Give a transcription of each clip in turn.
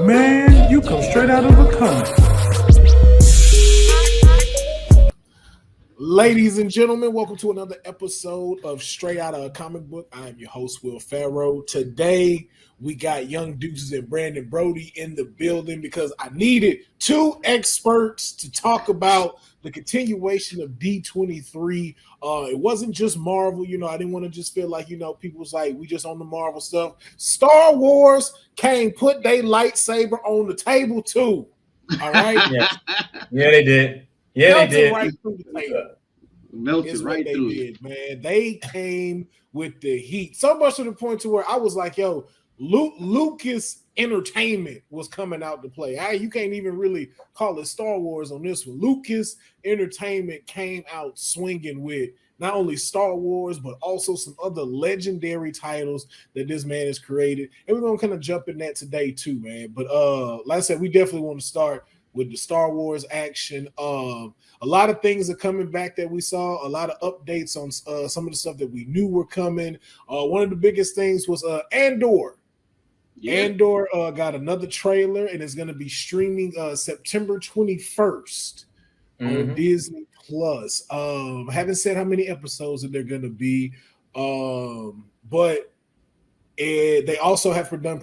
Man, you come straight out of the comic. Ladies and gentlemen, welcome to another episode of Straight Out of a Comic Book. I am your host, Will Pharaoh. Today, we got young Deuces and Broady in the building because I needed two experts to talk about the continuation of D23. It wasn't just Marvel. I didn't want to just feel like, people was like, we just on the Marvel stuff. Star Wars came, put their lightsaber on the table too. All right? Yeah, they did. Yeah, they did. Right through the table. Melted right through it, man. They came with the heat. So much to the point to where I was like, yo, Lucas Entertainment was coming out to play. You can't even really call it Star Wars on this one. Lucas Entertainment came out swinging with not only Star Wars, but also some other legendary titles that this man has created. And we're going to kind of jump in that today too, man. But like I said, we definitely want to start with the Star Wars action. A lot of things are coming back that we saw, a lot of updates on some of the stuff that we knew were coming. One of the biggest things was Andor. Yeah. Andor got another trailer, and it's going to be streaming September 21st on Disney Plus. Haven't said how many episodes that they're going to be, but they also have began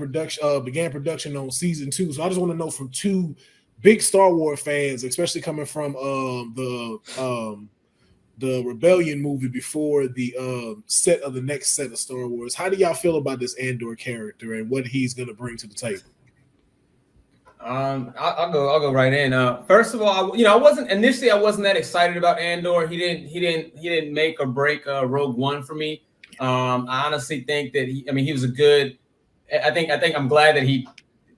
production on season 2. So I just want to know from two big Star Wars fans, especially coming from the Rebellion movie before the set of the next set of Star Wars. How do y'all feel about this Andor character and what he's going to bring to the table? I'll go right in. First of all, I wasn't that excited about Andor. He didn't make or break Rogue One for me. I honestly think that he was a good. I think I'm glad that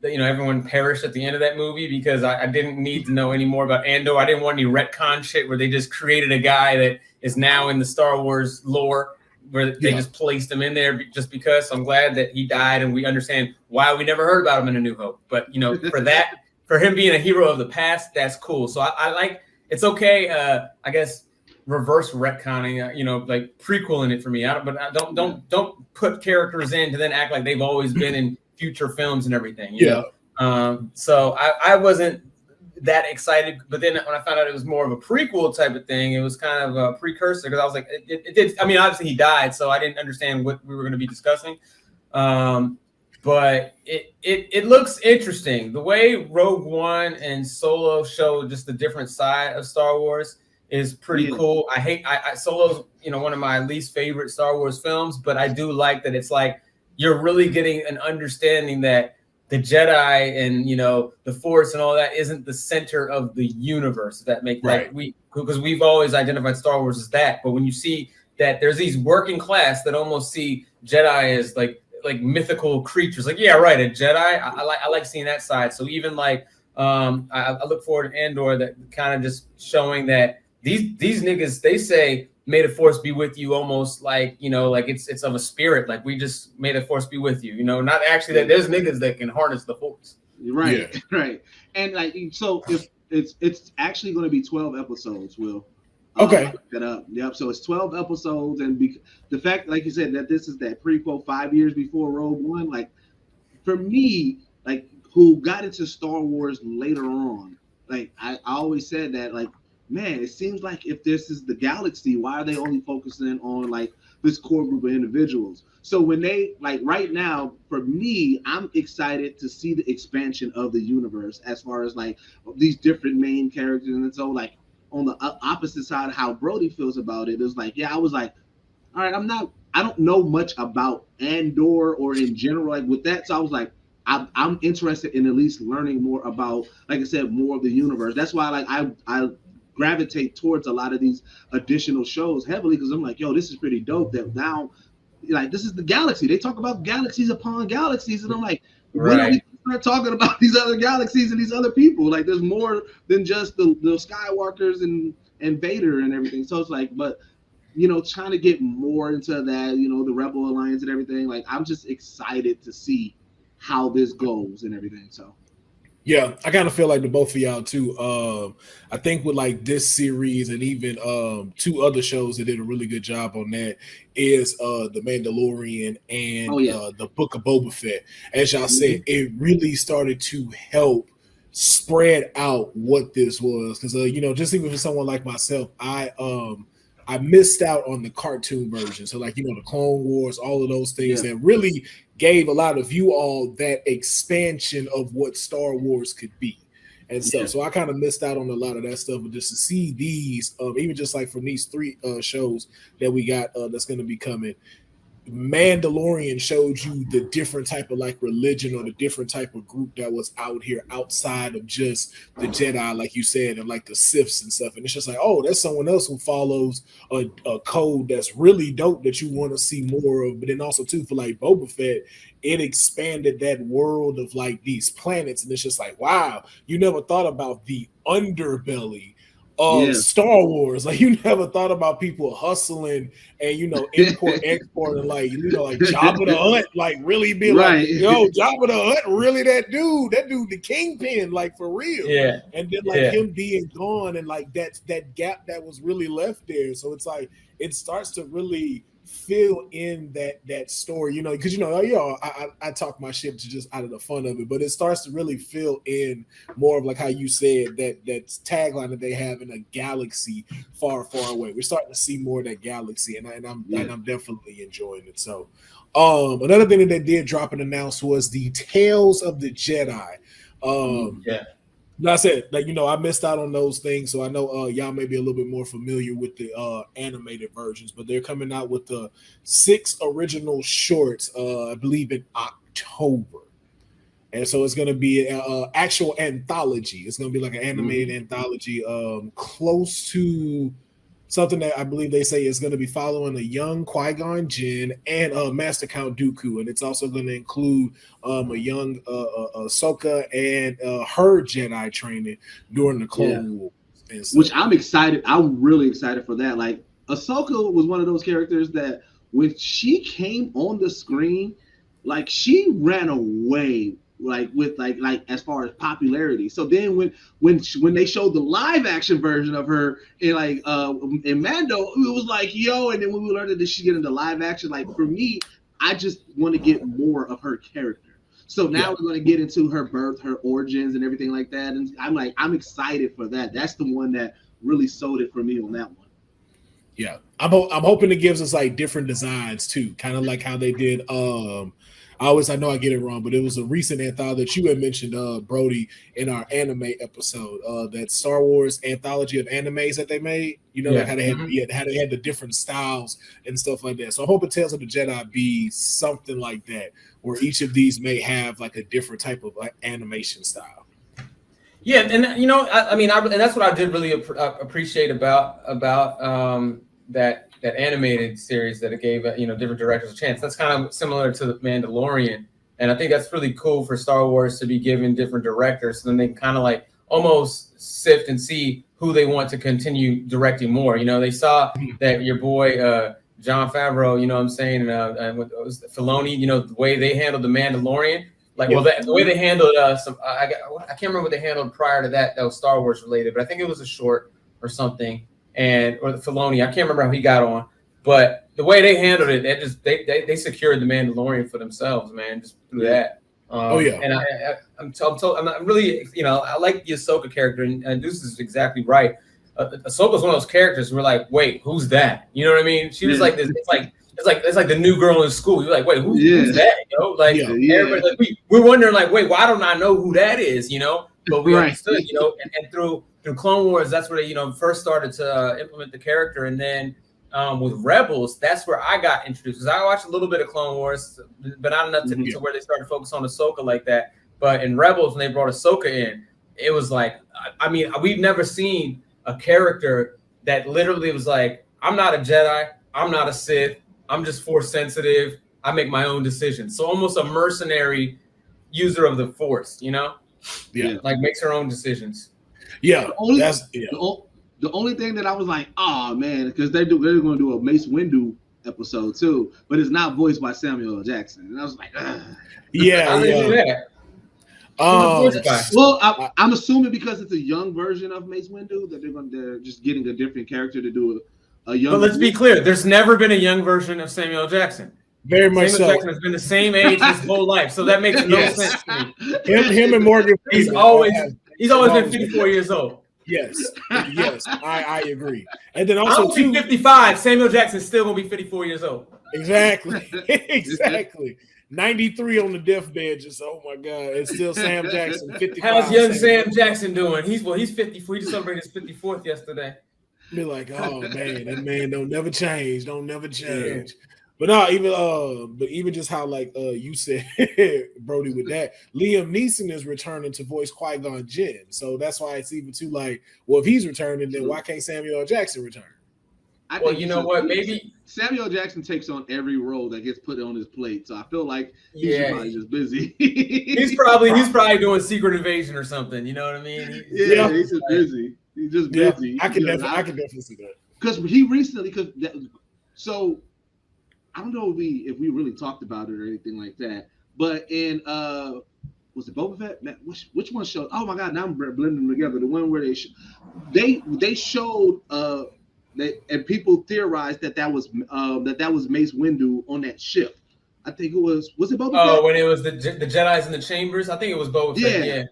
everyone perished at the end of that movie because I didn't need to know any more about Andor. I didn't want any retcon shit where they just created a guy that is now in the Star Wars lore where they just placed him in there just because. So I'm glad that he died and we understand why we never heard about him in A New Hope. But, for him being a hero of the past, that's cool. So I like, it's okay. I guess reverse retconning, like prequeling it for me. Don't put characters in to then act like they've always been in future films and everything, you know? So I wasn't that excited, but then when I found out it was more of a prequel type of thing, it was kind of a precursor because I was like, it did. I mean, obviously he died, so I didn't understand what we were going to be discussing. But it looks interesting. The way Rogue One and Solo show just the different side of Star Wars is pretty cool. I Solo's, one of my least favorite Star Wars films, but I do like that it's like, you're really getting an understanding that the Jedi and, the Force and all that isn't the center of the universe. If that makes because we've always identified Star Wars as that. But when you see that there's these working class that almost see Jedi as like mythical creatures, like, yeah, right, a Jedi. I like seeing that side. So even like I look forward to Andor, that kind of just showing that these niggas, they say, may the Force be with you, almost like, like it's of a spirit. Like, we just may the Force be with you, not actually that there's niggas that can harness the Force. Right. Yeah. Right. And so if it's actually going to be 12 episodes, Will. Okay. That up. Yep. So it's 12 episodes. And the fact, like you said, that this is that prequel 5 years before Rogue One, like, for me, like, who got into Star Wars later on, like, I always said that, like, man, it seems like if this is the galaxy, why are they only focusing on like this core group of individuals? So when they right now, for me, I'm excited to see the expansion of the universe as far as like these different main characters. And so like on the opposite side of how Broady feels about it, is like, I was like, all right, I don't know much about Andor or in general like with that. So I was like, I'm interested in at least learning more about, like I said, more of the universe. That's why I gravitate towards a lot of these additional shows heavily, because I'm like, yo, this is pretty dope that now, like, this is the galaxy. They talk about galaxies upon galaxies, and I'm like, when are we start talking about these other galaxies and these other people? Like, there's more than just the Skywalkers and Vader and everything. So it's like, but trying to get more into that, the Rebel Alliance and everything. Like, I'm just excited to see how this goes and everything. So Yeah, I kind of feel like the both of y'all too. I think with like this series and even two other shows that did a really good job on that is The Mandalorian and the Book of Boba Fett. As y'all said, it really started to help spread out what this was because you know, just even for someone like myself, I missed out on the cartoon version. So like, you know, the Clone Wars, all of those things that really gave a lot of you all that expansion of what Star Wars could be and stuff. So I kind of missed out on a lot of that stuff, but just to see these, even just like from these three shows that we got that's going to be coming, Mandalorian showed you the different type of like religion or the different type of group that was out here outside of just the Jedi, like you said, and like the Siths and stuff. And it's just like, oh, there's someone else who follows a code that's really dope that you want to see more of. But then also too, for like Boba Fett, it expanded that world of like these planets. And it's just like, wow, you never thought about the underbelly of Star Wars. Like you never thought about people hustling and, you know, import, export, and like, you know, like Jabba the Hutt, like really be like, yo, Jabba the Hutt, really that dude, the kingpin, like for real. Yeah. And then like him being gone and like that gap that was really left there. So it's like, it starts to really fill in that story, you know, because you know, I talk my shit to just out of the fun of it, but it starts to really fill in more of like how you said that tagline that they have in a galaxy far, far away. We're starting to see more of that galaxy, and I'm definitely enjoying it. So, another thing that they did drop and announce was the Tales of the Jedi. Like I said, like, you know, I missed out on those things, so I know y'all may be a little bit more familiar with the animated versions, but they're coming out with the 6 original shorts, I believe in October. And so it's going to be an actual anthology. It's going to be like an animated anthology close to something that I believe they say is going to be following a young Qui-Gon Jinn and Master Count Dooku. And it's also going to include a young Ahsoka and her Jedi training during the Clone Wars. So, which I'm excited. I'm really excited for that. Like, Ahsoka was one of those characters that when she came on the screen, like she ran away like with like as far as popularity. So then when they showed the live action version of her in like in Mando, it was like, yo, and then when we learned that she get into live action, like for me, I just want to get more of her character. So now we're going to get into her birth, her origins, and everything like that. And I'm excited for that. That's the one that really sold it for me on that one. Yeah, I'm hoping it gives us like different designs too, kind of like how they did. I know I get it wrong, but it was a recent anthology that you had mentioned, Broady, in our anime episode. That Star Wars anthology of animes that they made. You know, like how they had the different styles and stuff like that. So I hope it Tales of the Jedi be something like that, where each of these may have like a different type of animation style. Yeah, and you know, I mean, and that's what I did really appreciate about that animated series, that it gave different directors a chance. That's kind of similar to the Mandalorian, and I think that's really cool for Star Wars to be given different directors, so then they can kind of like almost sift and see who they want to continue directing more. You know, they saw that your boy Jon Favreau, you know what I'm saying, and with Filoni, you know, the way they handled the Mandalorian. Like, the way they handled I can't remember what they handled prior to that was Star Wars related, but I think it was a short or something, or the Filoni. I can't remember how he got on, but the way they handled it, they secured the Mandalorian for themselves, man, just through that. And I'm really, you know, I like the Ahsoka character, and Deuces is exactly right. Ahsoka's one of those characters we're like, wait, who's that? You know what I mean? She was like this. It's like the new girl in school. You're like, wait, who's that? You know, like everybody, like we're wondering, like, wait, why don't I know who that is? You know, but we understood, you know, and through Clone Wars, that's where they, you know, first started to implement the character, and then with Rebels, that's where I got introduced. Because I watched a little bit of Clone Wars, but not enough to where they started to focus on Ahsoka like that. But in Rebels, when they brought Ahsoka in, it was like, I mean, we've never seen a character that literally was like, I'm not a Jedi, I'm not a Sith, I'm just Force sensitive, I make my own decisions. So almost a mercenary user of the Force, you know? Yeah. Like makes her own decisions. Yeah. The only thing that I was like, oh man, because they're going to do a Mace Windu episode too, but it's not voiced by Samuel L. Jackson. And I was like, yeah. Who's the voice guy? Well, I'm assuming because it's a young version of Mace Windu that they're just getting a different character to do a young. But let's be clear: there's never been a young version of Samuel L. Jackson. Very much Samuel so. Jackson has been the same age his whole life, so that makes no sense to me. Him and Morgan. He's always been 54 years old. Yes, I agree. And then also I'll be 55. Samuel Jackson's still gonna be 54 years old. Exactly. 93 on the deathbed. Just oh my god, it's still Sam Jackson. 55. How's young Sam Jackson doing? He's 54. He just celebrated his 54th yesterday. Be like, oh man, that man don't never change. Yeah. But no, even just how like you said, Broady, with that, Liam Neeson is returning to voice Qui-Gon Jinn. So that's why it's even too like, well, if he's returning, then why can't Samuel L. Jackson return? Well, you know what? Maybe Samuel Jackson takes on every role that gets put on his plate. So I feel like he's probably just busy. he's probably doing Secret Invasion or something. You know what I mean? He's just busy. He's just busy. I can definitely see that. Because he recently, so I don't know if we really talked about it or anything like that. But in was it Boba Fett? Which one showed? Oh my God! Now I'm blending them together. The one where they showed and people theorized that was Mace Windu on that ship. I think it was it Boba Fett? Oh, when it was the Jedi's in the chambers, I think it was Boba Fett.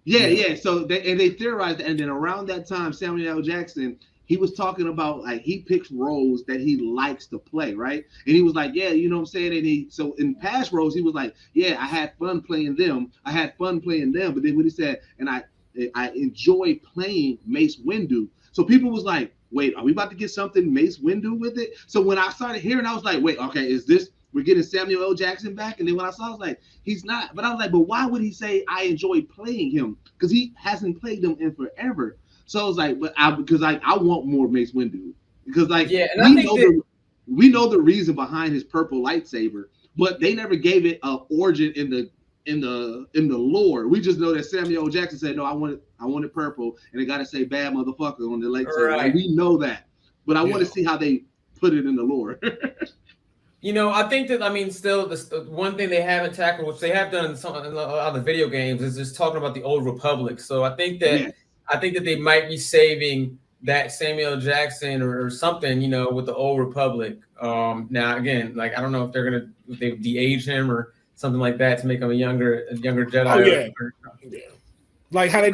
Yeah. So they theorized, and then around that time, Samuel L. Jackson, he was talking about like he picks roles that he likes to play, right? And he was like, yeah, you know what I'm saying? And so in past roles, he was like, yeah, I had fun playing them. But then when he said, and I enjoy playing Mace Windu. So people was like, wait, are we about to get something Mace Windu with it? So when I started hearing, I was like, wait, okay, is this, we're getting Samuel L. Jackson back? And then when I saw, I was like, he's not. But I was like, but why would he say I enjoy playing him? Because he hasn't played them in forever. So I was like, because I want more Mace Windu. Because we know the reason behind his purple lightsaber, but they never gave it an origin in the lore. We just know that Samuel L. Jackson said, no, I want it purple, and it got to say bad motherfucker on the lightsaber. Right. Like, we know that, but I want to see how they put it in the lore. You know, I think that, still, the one thing they haven't tackled, which they have done in a lot of the video games, is just talking about the Old Republic. So I think that they might be saving that Samuel Jackson or something, you know, with the Old Republic. Now, again, like, I don't know if they de-age him or something like that to make him a younger Jedi. Oh, yeah. Like how they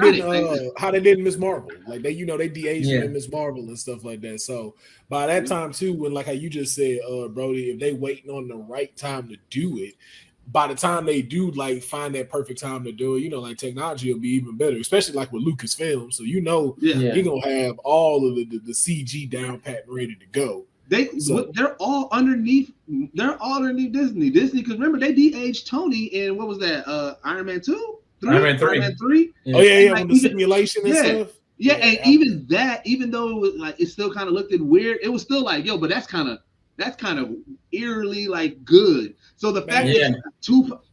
did Miss Marvel. Like they de-aged him in Miss Marvel and stuff like that. So by that time too, when like how you just said, Broady, if they waiting on the right time to do it, by the time they do like find that perfect time to do it, you know, like technology will be even better, especially like with Lucasfilm. So you're gonna have all of the CG down pat and ready to go. They're all underneath Disney. Because remember they de-aged Tony in what was that? Iron Man 2? Iron Man 3. Yeah. Oh yeah, like, with the simulation and stuff. Yeah, and even that, even though it was like it still kind of looked weird, it was still like, yo, but that's kind of eerily like good. So the fact that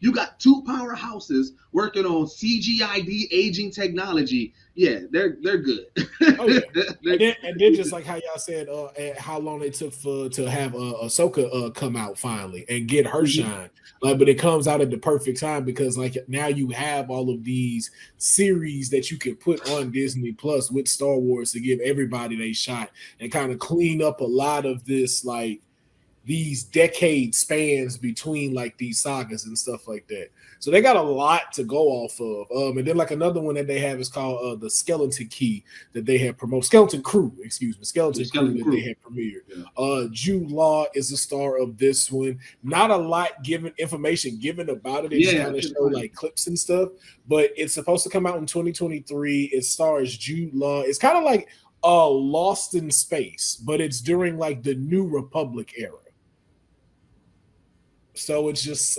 you got two powerhouses working on CGI de-aging technology, they're good. Oh, yeah. and then just like how y'all said, how long it took to have Ahsoka come out finally and get her shine. Like, but it comes out at the perfect time because like now you have all of these series that you can put on Disney Plus with Star Wars to give everybody their shot and kind of clean up a lot of this like these decade spans between like these sagas and stuff like that. So they got a lot to go off of. And then like another one that they have is called the Skeleton Key that they have promoted. Skeleton Crew that they had premiered. Yeah. Jude Law is the star of this one. Not a lot information given about it. They just kind of show like clips and stuff. But it's supposed to come out in 2023. It stars Jude Law. It's kind of like Lost in Space, but it's during like the New Republic era. So it's just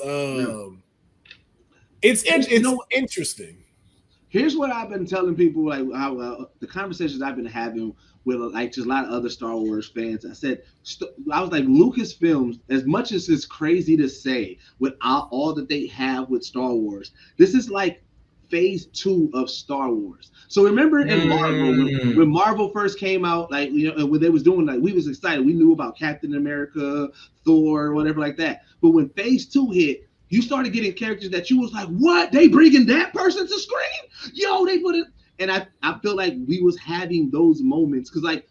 it's interesting. Here's what I've been telling people, like how the conversations I've been having with like just a lot of other Star Wars fans. I was like, Lucasfilms, as much as it's crazy to say with all that they have with Star Wars, this is like phase 2 of Star Wars. So remember in Marvel, when Marvel first came out, like, you know, when they was doing like, we was excited. We knew about Captain America, Thor, whatever like that. But when phase 2 hit, you started getting characters that you was like, what? They bringing that person to screen? Yo, they put it. And I feel like we was having those moments because like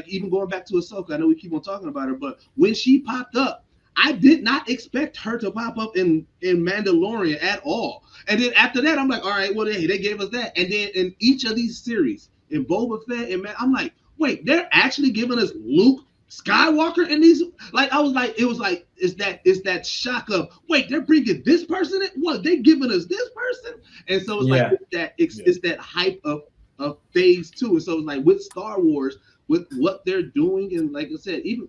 even going back to Ahsoka, I know we keep on talking about her, but when she popped up, I did not expect her to pop up in Mandalorian at all. And then after that, I'm like, all right, well, they gave us that. And then in each of these series, in Boba Fett, and I'm like, wait, they're actually giving us Luke Skywalker in these? Like, I was like, it's that shock of, wait, they're bringing this person in? What, they giving us this person? And so it's like, it's that hype of phase 2. And so it's like with Star Wars, with what they're doing, and like I said, even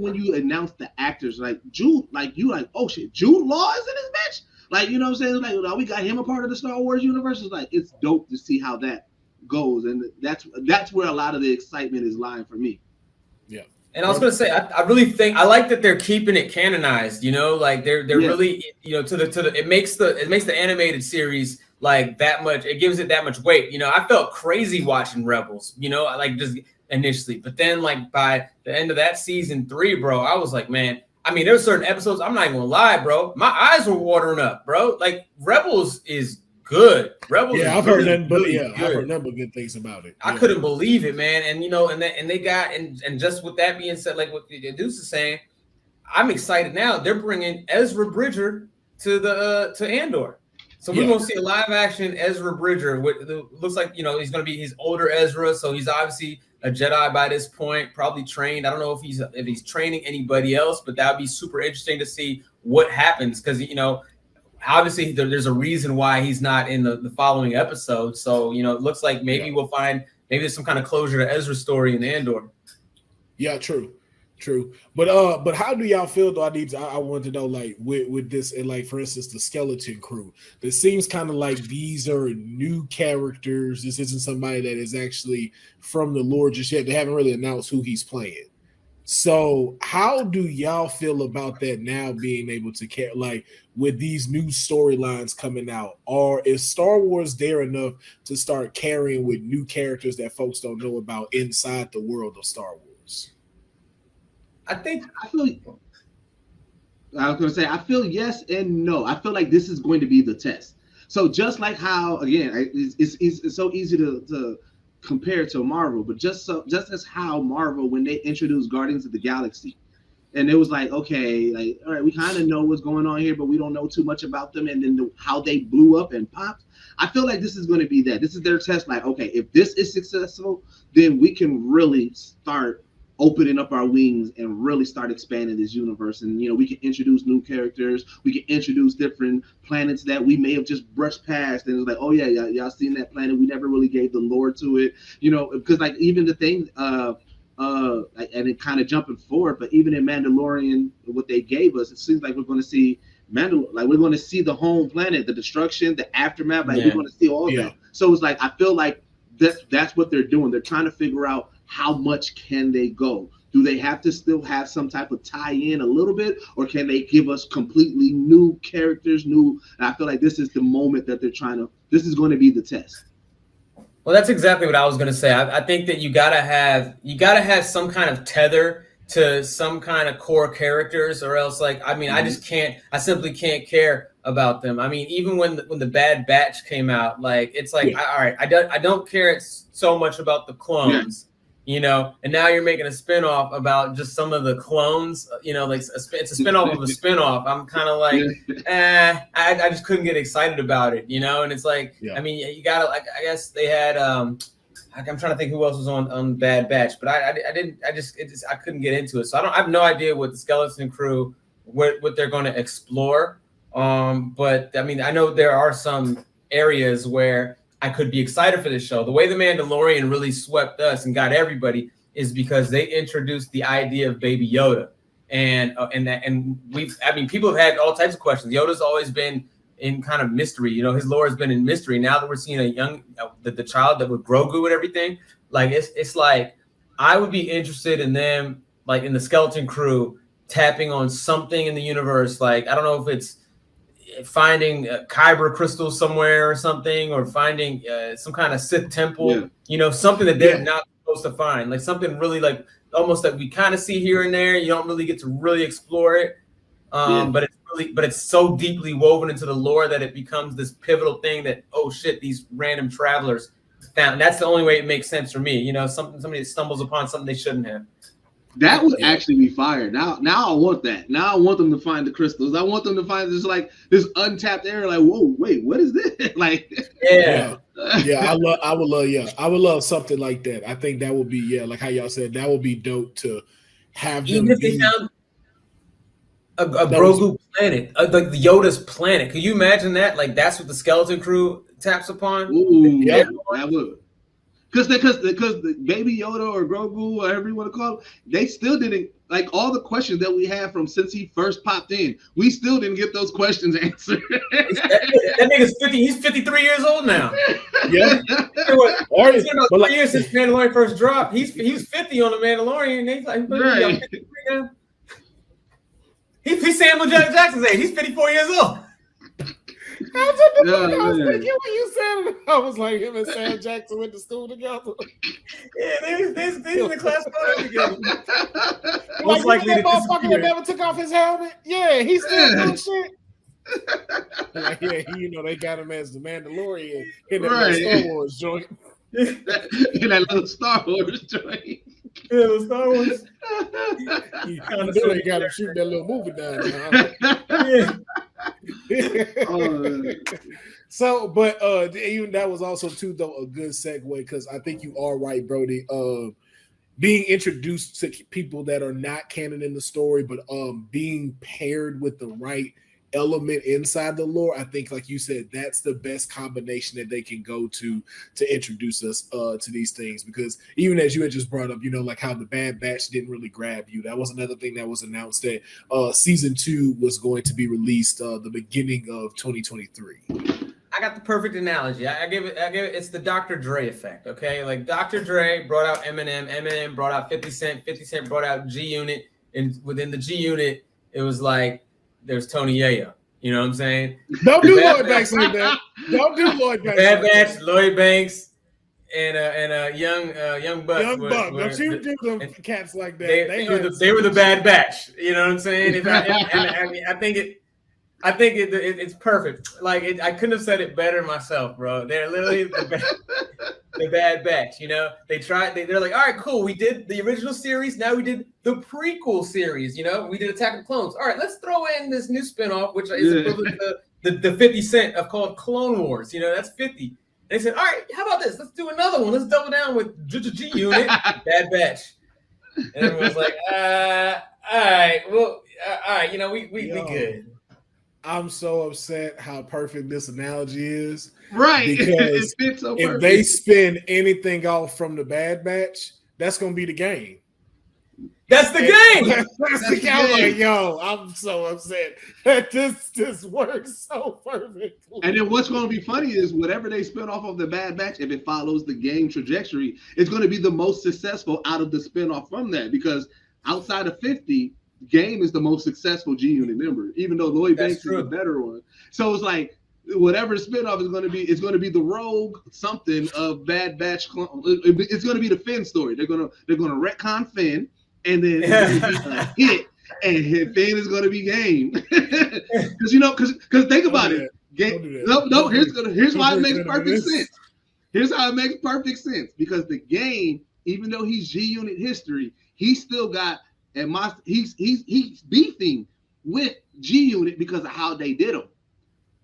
when you announce the actors, like Jude, like you like, oh shit, Jude Law is in this bitch. Like, you know what I'm saying? Like, oh, we got him a part of the Star Wars universe. It's like, it's dope to see how that goes, and that's where a lot of the excitement is lying for me. Yeah. And I was gonna say, I really think I like that they're keeping it canonized. You know, like they're really, you know, to the it makes the animated series like that much. It gives it that much weight. You know, I felt crazy watching Rebels. You know, like just initially, but then like by the end of that season 3, bro, I was like, man. I mean, there were certain episodes. I'm not even gonna lie, bro. My eyes were watering up, bro. Like Rebels is good. Rebels. Yeah, I've heard nothing but I've heard nothing but good things about it. I couldn't believe it, man. And you know, and they got and just with that being said, like what the Deuce is saying, I'm excited now. They're bringing Ezra Bridger to Andor, so we're gonna see a live action Ezra Bridger. Looks like, you know, he's older Ezra, so he's obviously a Jedi by this point, probably trained. I don't know if he's training anybody else, but that would be super interesting to see what happens because, you know, obviously there's a reason why he's not in the following episode. So, you know, it looks like maybe we'll find there's some kind of closure to Ezra's story in Andor. Yeah, true. But how do y'all feel though? I want to know, like with this, and like for instance, the Skeleton Crew. It seems kind of like these are new characters. This isn't somebody that is actually from the lore just yet. They haven't really announced who he's playing. So how do y'all feel about that now being able to care, like with these new storylines coming out? Or is Star Wars there enough to start carrying with new characters that folks don't know about inside the world of Star Wars? I feel yes and no. I feel like this is going to be the test. So just like how, again, it's so easy to compare to Marvel, but just as how Marvel, when they introduced Guardians of the Galaxy, and it was like, okay, like, all right, we kind of know what's going on here, but we don't know too much about them, and then how they blew up and popped. I feel like this is going to be that. This is their test. Like, okay, if this is successful, then we can really start opening up our wings and really start expanding this universe. And, you know, we can introduce new characters. We can introduce different planets that we may have just brushed past. And it's like, oh yeah, y'all seen that planet? We never really gave the lore to it, you know, because like even the thing, and it kind of jumping forward, but even in Mandalorian, what they gave us, it seems like we're going to see we're going to see the home planet, the destruction, the aftermath. Like we're going to see all that. So it's like, I feel like that's what they're doing. They're trying to figure out how much can they go. Do they have to still have some type of tie-in a little bit, or can they give us completely new characters, and I feel like this is the moment that this is going to be the test. Well, that's exactly what I was going to say. I think that you gotta have some kind of tether to some kind of core characters, or else, like, I mean, I simply can't care about them. I mean, even when the Bad Batch came out, like, it's like, all right, I don't care so much about the clones. You know, and now you're making a spinoff about just some of the clones, you know, like it's a spinoff of a spinoff. I'm kind of like, I just couldn't get excited about it, you know? And it's like, I mean, you gotta, like, I guess they had, I'm trying to think who else was on Bad Batch, but I couldn't get into it. So I have no idea what the Skeleton Crew, what they're going to explore. But I mean, I know there are some areas where I could be excited for this show. The way The Mandalorian really swept us and got everybody is because they introduced the idea of Baby Yoda, and people have had all types of questions. Yoda's always been in kind of mystery, you know, his lore has been in mystery. Now that we're seeing a young the child that with Grogu and everything, like it's like I would be interested in them, like in the Skeleton Crew, tapping on something in the universe. Like I don't know if it's finding Kyber crystals somewhere or something, or finding some kind of Sith temple, you know, something that they're not supposed to find, like something really like almost that we kind of see here and there. You don't really get to really explore it, but it's so deeply woven into the lore that it becomes this pivotal thing that, oh shit, these random travelers found. That's the only way it makes sense for me. You know, somebody that stumbles upon something they shouldn't have. That would actually be fire. Now I want that. Now I want them to find the crystals. I want them to find this untapped area. Like, whoa, wait, what is this? Like, yeah. I would love something like that. I think that would be like how y'all said, that would be dope to have. Even if they found a Grogu planet, like the Yoda's planet. Could you imagine that? Like that's what the Skeleton Crew taps upon. Ooh, yeah, that would. Because the baby Yoda or Grogu, or however you want to call it, they still didn't, like, all the questions that we had from since he first popped in, we still didn't get those questions answered. that nigga's 50. He's 53 years old now. Yeah. It's been about 3 years since Mandalorian first dropped. He's 50 on the Mandalorian. And he's like, right. 53 now. He's Samuel Jackson's age. He's 54 years old. I was thinking when you said it. I was like, him and Sam Jackson went to school together. Yeah, they in the class together. Most likely that motherfucker never took off his helmet. Yeah, he's still doing shit. Like, yeah, they got him as the Mandalorian in that Star Wars joint. In that little Star Wars joint. Yeah, the Star Wars. You kind of know they got him shooting that little movie down. Yeah. So, but even that was also too, though, a good segue, because I think you are right, Broady. Being introduced to people that are not canon in the story, but being paired with the right element inside the lore, I think, like you said, that's the best combination that they can go to introduce us to these things. Because even as you had just brought up, like how the Bad Batch didn't really grab you. That was another thing that was announced, that season 2 was going to be released the beginning of 2023. I got the perfect analogy. I give it. It's the Dr. Dre effect. Okay, like Dr. Dre brought out Eminem. Eminem brought out 50 Cent. 50 Cent brought out G Unit, and within the G Unit, it was like, there's Tony Yayo. You know what I'm saying? Don't do Lloyd Banks like that. Don't do Lloyd Banks. Bad Batch, Lloyd Banks, and young Buck. Young Buck. Don't you do them cats like that. They were the Bad Batch. You know what I'm saying? I think it's perfect. Like I couldn't have said it better myself, bro. They're literally the Bad Batch. They're like, all right, cool. We did the original series. Now we did the prequel series. We did Attack of the Clones. All right, let's throw in this new spinoff, which is equivalent to the 50 Cent of called Clone Wars. That's 50. They said, all right, how about this? Let's do another one. Let's double down with G Unit, Bad Batch. And everyone's like, all right, well, all right. We good. I'm so upset how perfect this analogy is. Right. Because if they spin anything off from the Bad Batch, that's going to be the game. That's the game. That's the game. I'm like, yo, I'm so upset that this works so perfectly. And then what's going to be funny is whatever they spin off of the Bad Batch, if it follows the game trajectory, it's going to be the most successful out of the spinoff from that, because outside of 50, Game is the most successful G Unit member, even though Lloyd Banks is the better one. So it's like whatever spinoff is going to be, it's going to be the rogue something of Bad Batch. It's going to be the Finn story. They're going to retcon Finn, and then it's going to be a hit, and Finn is going to be Game. Because think about it. Game. No. Here's why it makes perfect sense. Here's how it makes perfect sense, because the Game, even though he's G Unit history, he still got. And he's beefing with G Unit because of how they did him.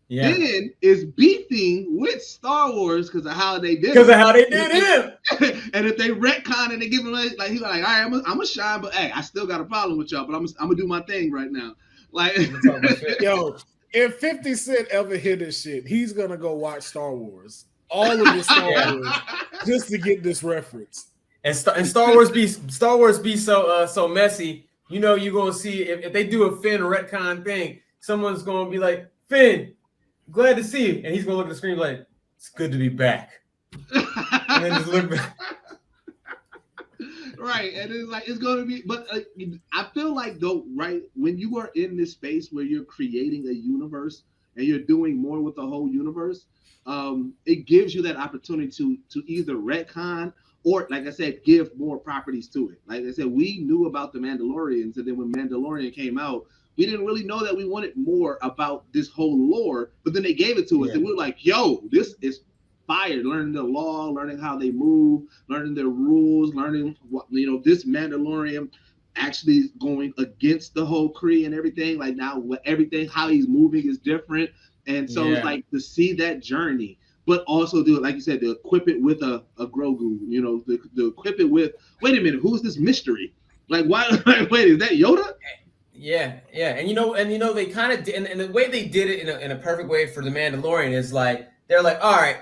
Yeah. Then is beefing with Star Wars because of how they did him. Because of how they did him. And if they retcon and they give him like, he's like, all right, I'm gonna shine, but hey, I still got a problem with y'all, but I'm gonna do my thing right now. Like, yo, if 50 Cent ever hit this shit, he's gonna go watch Star Wars, all of this Star Wars, just to get this reference. And Star Wars be so messy. You're gonna see if they do a Finn retcon thing, someone's gonna be like, Finn, glad to see you, and he's gonna look at the screen like, it's good to be back, and then just look back. Right, and it's like it's gonna be, but I feel like though, right, when you are in this space where you're creating a universe and you're doing more with the whole universe, it gives you that opportunity to either retcon or like I said, give more properties to it. Like I said, we knew about the Mandalorians, and then when Mandalorian came out, we didn't really know that we wanted more about this whole lore, but then they gave it to us, and we were like, yo, this is fire. Learning the law, learning how they move, learning their rules, learning what, this Mandalorian actually going against the whole Kree and everything. Like now everything, how he's moving is different. And so it's like to see that journey, but also do it, like you said, to equip it with a Grogu, to equip it with, wait a minute, who's this mystery? Like, why, wait, is that Yoda? Yeah. And they kind of did, and the way they did it in a perfect way for the Mandalorian is like, they're like, all right,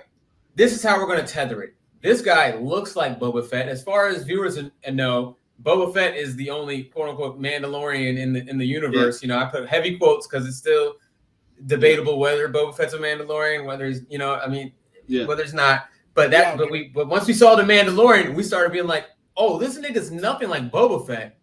this is how we're going to tether it. This guy looks like Boba Fett. As far as viewers know, Boba Fett is the only quote unquote Mandalorian in the universe. I put heavy quotes because it's still debatable whether Boba Fett's a Mandalorian, whether he's, whether it's not. But but once we saw the Mandalorian, we started being like, oh, this nigga's nothing like Boba Fett.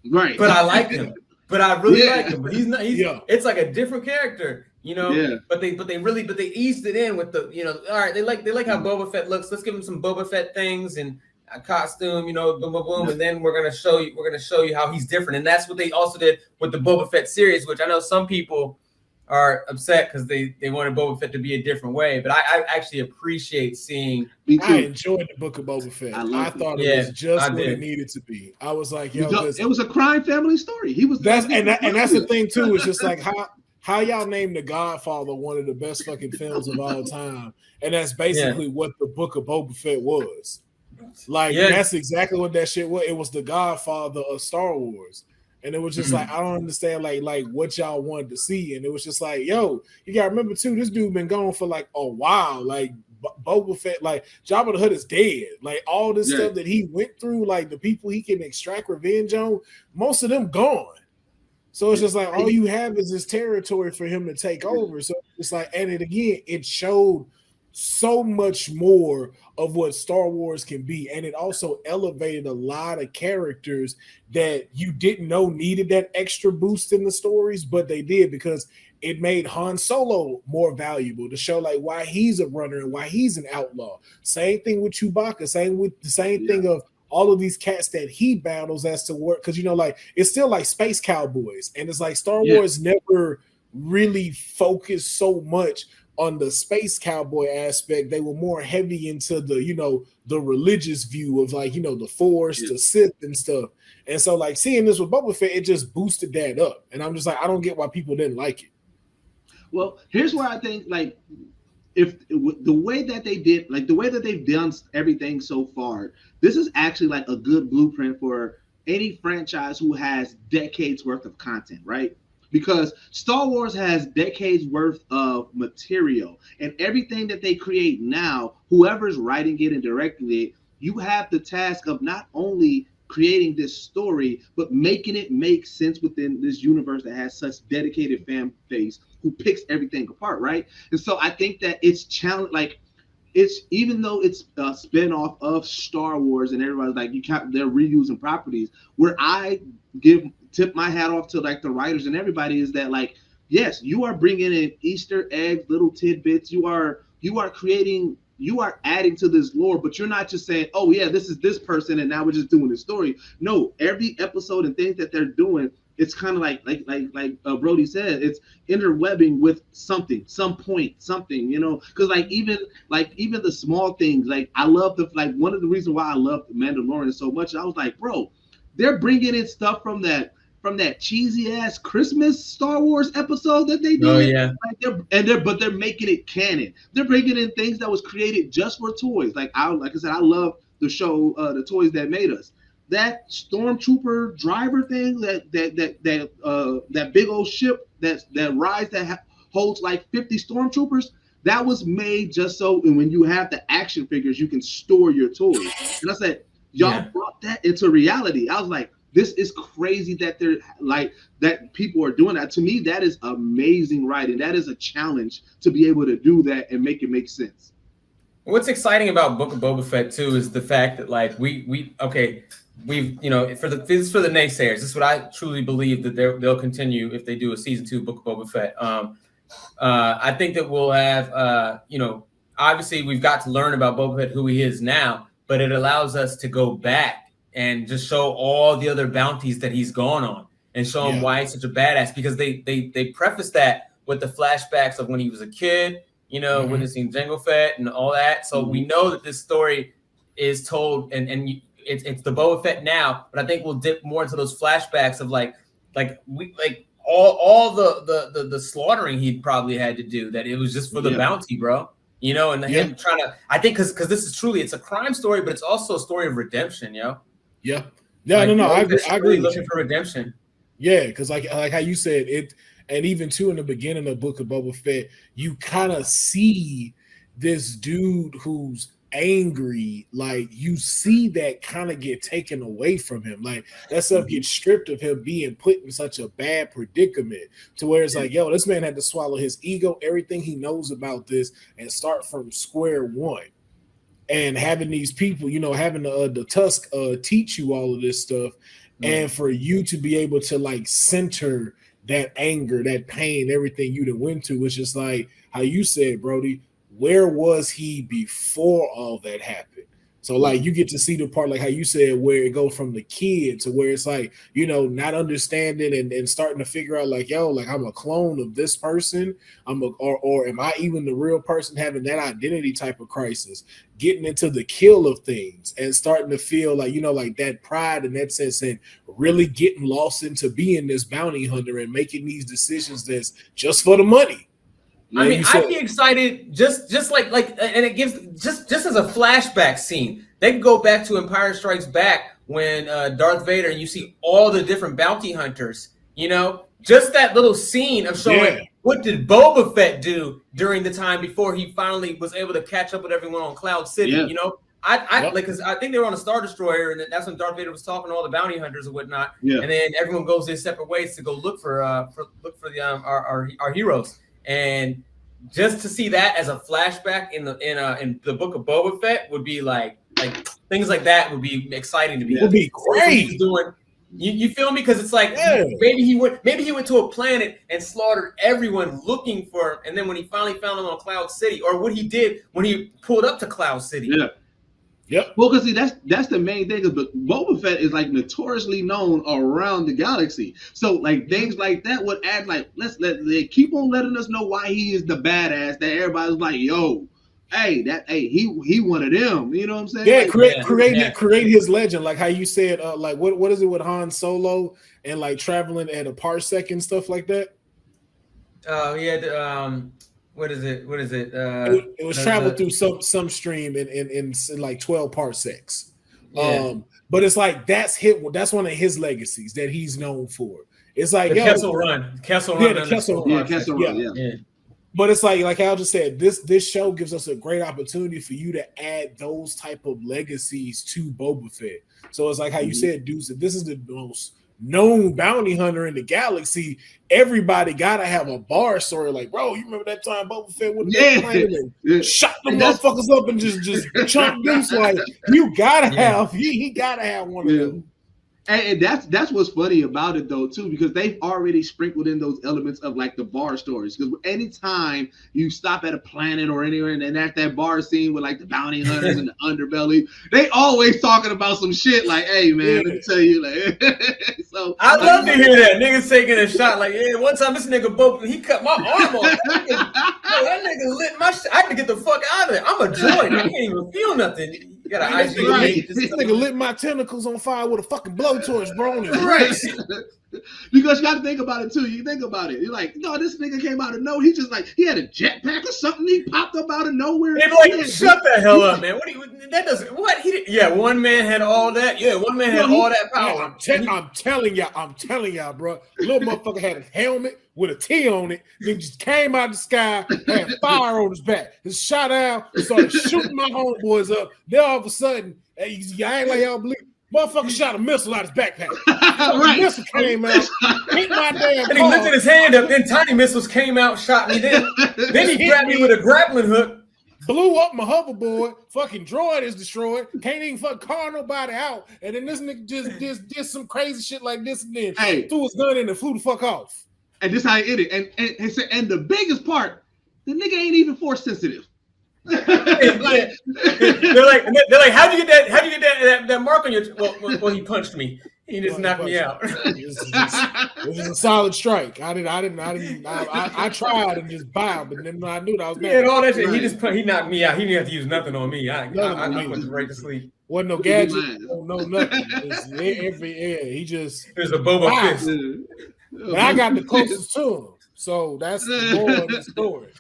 Right. But I like him. But I really like him. But he's not. It's like a different character, But they eased it in with the, all right. They like how Boba Fett looks. Let's give him some Boba Fett things and a costume, boom, boom, boom, and then we're gonna show you how he's different. And that's what they also did with the Boba Fett series, which I know some people are upset because they wanted Boba Fett to be a different way. But I actually appreciate seeing. I enjoyed the Book of Boba Fett. I thought it was just what it needed to be. I was like, yo, it was a crime family story. He was that's the thing too. It's just like how y'all named The Godfather one of the best fucking films of all time, and that's basically what the Book of Boba Fett was. Like that's exactly what that shit was. It was The Godfather of Star Wars. And it was just like, I don't understand like what y'all wanted to see. And it was just like, yo, you gotta remember too, this dude been gone for like a while. Like Boba Fett, like Jabba the Hutt is dead. Like all this stuff that he went through, like the people he can extract revenge on, most of them gone. So it's just like all you have is this territory for him to take over. So it's like, and it showed so much more of what Star Wars can be, and it also elevated a lot of characters that you didn't know needed that extra boost in the stories, but they did, because it made Han Solo more valuable to show like why he's a runner and why he's an outlaw. Same thing with Chewbacca, same thing of all of these cats that he battles as to work, because like it's still like space cowboys, and it's like Star Wars never really focused so much on the space cowboy aspect. They were more heavy into the, the religious view of like, the Force, the Sith and stuff. And so like seeing this with Boba Fett, it just boosted that up. And I'm just like, I don't get why people didn't like it. Well, here's where I think like if the way that they did, like the way that they've done everything so far, this is actually like a good blueprint for any franchise who has decades worth of content, right? Because Star Wars has decades worth of material, and everything that they create now, whoever's writing it and directing it, you have the task of not only creating this story, but making it make sense within this universe that has such dedicated fan base who picks everything apart, right? And so I think that it's challenge, like it's, even though it's a spinoff of Star Wars and everybody's like, they're reusing properties, where I tip my hat off to like the writers and everybody is that like, yes, you are bringing in Easter eggs, little tidbits. You are adding to this lore, but you're not just saying, oh yeah, this is this person and now we're just doing the story. No, every episode and things that they're doing, it's kind of like Broady said, it's interwebbing with something, some point, something, because like even the small things, like I love one of the reasons why I love Mandalorian so much, I was like, bro, they're bringing in stuff from that cheesy ass Christmas Star Wars episode that they did. Oh yeah. But they're making it canon. They're bringing in things that was created just for toys. Like I said, I love the show, The Toys That Made Us. That stormtrooper driver thing, that big old ship that rides that holds like 50 stormtroopers, that was made just so, and when you have the action figures, you can store your toys. And I said, y'all brought that into reality. I was like, this is crazy that they're like that people are doing that. To me, that is amazing writing. That is a challenge to be able to do that and make it make sense. What's exciting about Book of Boba Fett too is the fact that like we've for the naysayers, this is what I truly believe that they'll continue if they do a season 2 Book of Boba Fett. I think that we'll have obviously we've got to learn about Boba Fett, who he is now. but it allows us to go back and just show all the other bounties that he's gone on and show him why he's such a badass, because they preface that with the flashbacks of when he was a kid, you know, witnessing Jango Fett and all that. So we know that this story is told, and it's the Boba Fett now, but I think we'll dip more into those flashbacks of all the slaughtering he probably had to do, that it was just for the bounty, bro. You know, and him trying to, I think, because this is truly, it's a crime story, but it's also a story of redemption, yo. Yeah. Yeah, like, no, I agree. I agree. Looking for redemption. Yeah, because like how you said it, and even too in the beginning of the Book of Boba Fett, you kind of see this dude who's angry, like you see that kind of get taken away from him, like that stuff gets stripped of him being put in such a bad predicament to where it's like, yo, this man had to swallow his ego, everything he knows about this, and start from square one. And having these people, you know, having the Tusk teach you all of this stuff, and for you to be able to like center that anger, that pain, everything you done went to, it's just like how you said, Broady, where was he before all that happened? So like you get to see the part, like how you said, where it goes from the kid to where it's like, you know, not understanding and starting to figure out like, yo, like I'm a clone of this person, or am I even the real person, having that identity type of crisis, getting into the kill of things and starting to feel like, you know, like that pride in that sense, and really getting lost into being this bounty hunter and making these decisions that's just for the money. Yeah, I mean, I'd be excited just like, and it gives just as a flashback scene. They can go back to Empire Strikes Back when Darth Vader, and you see all the different bounty hunters, you know, just that little scene of showing what did Boba Fett do during the time before he finally was able to catch up with everyone on Cloud City, you know. Like, because I think they were on a Star Destroyer, and that's when Darth Vader was talking to all the bounty hunters and whatnot. Yeah. And then everyone goes their separate ways to go look for the our heroes. And just to see that as a flashback in the Book of Boba Fett would be like things like that would be exciting to me. It would be great. You feel me? Because it's like maybe he went to a planet and slaughtered everyone looking for him, and then when he finally found them on Cloud City, or what he did when he pulled up to Cloud City. Yeah. Yep. Well, because see, that's the main thing. But Boba Fett is like notoriously known around the galaxy. So like things like that would add like they keep on letting us know why he is the badass that everybody's like, yo, he one of them. You know what I'm saying? Yeah, like, create his legend, like how you said, like what is it with Han Solo and like traveling at a parsec and stuff like that? What is it? It was traveled through some stream in like 12 parsecs. Yeah. But it's like that's one of his legacies that he's known for. It's like the Kessel Run. Yeah. But it's like Al just said, this show gives us a great opportunity for you to add those type of legacies to Boba Fett. So it's like how you said, Deuce, this is the most known bounty hunter in the galaxy. Everybody gotta have a bar story. Like, bro, you remember that time Boba Fett went to that plane and shot the motherfuckers up and just chunked Deuce? Like, you gotta have he gotta have one of them. And that's what's funny about it though too, because they've already sprinkled in those elements of like the bar stories. Because anytime you stop at a planet or anywhere, and then at that bar scene with like the bounty hunters and the underbelly, they always talking about some shit like, "Hey man, let me tell you." Like, so I love to hear that niggas taking a shot. Like, one time this nigga Boba, he cut my arm off. That nigga lit my shit. I had to get the fuck out of there. I'm a droid. I can't even feel nothing. You got an IG. Right. This nigga lit my tentacles on fire with a fucking blowtorch, bro. Right. Because you got to think about it too. You think about it. You're like, no, this nigga came out of nowhere. He just like, he had a jetpack or something. He popped up out of nowhere. They're like, shut the hell up, man. That doesn't, what? He did, yeah, one man had all that. Yeah, one man had all that power. I'm telling y'all, bro. Little motherfucker had a helmet with a T on it. Then just came out of the sky, had fire on his back. Just shot out, started shooting my homeboys up. Then all of a sudden, I ain't like y'all believe. Motherfucker shot a missile out his backpack. Right. Missile came out, hit my damn car. And he lifted his hand up, then tiny missiles came out, shot me. Then he grabbed me with a grappling hook. Blew up my hoverboard. Fucking droid is destroyed. Can't even fucking call nobody out. And then this nigga just did some crazy shit like this and then threw his gun in and flew the fuck off. And this how he did it. And the biggest part, the nigga ain't even force sensitive. they're like, how'd you get that mark on your? Well, he punched me. He just knocked me out. It was a solid strike. I tried and just bowed, but then I knew that I was there. Yeah, all that shit. He knocked me out. He didn't have to use nothing on me. I went right to sleep. Wasn't no gadget, no nothing. He just. There's a Boba fist. But I got the closest to him, so that's the moral of the story.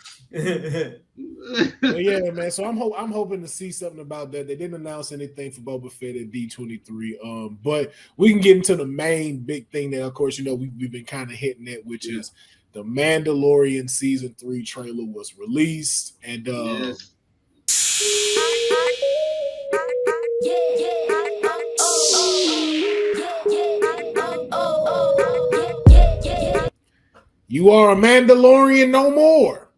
But yeah, man. So I'm hoping to see something about that. They didn't announce anything for Boba Fett at D23. But we can get into the main big thing that, of course, we've been kind of hitting at, which is the Mandalorian season 3 trailer was released, and you are a Mandalorian no more.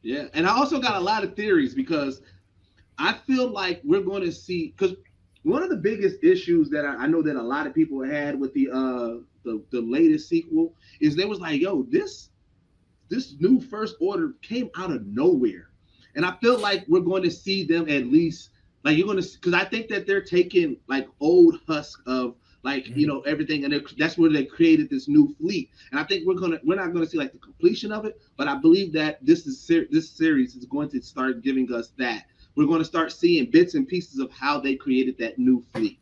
Yeah, and I also got a lot of theories because I feel like we're going to see, because one of the biggest issues that I know that a lot of people had with the latest sequel is they was like, yo, this new First Order came out of nowhere, and I feel like we're going to see them at least like you're going to, because I think that they're taking like old husk of like everything, and that's where they created this new fleet. And I think we're not gonna see like the completion of it, but I believe that this series is going to start giving us that. We're going to start seeing bits and pieces of how they created that new fleet.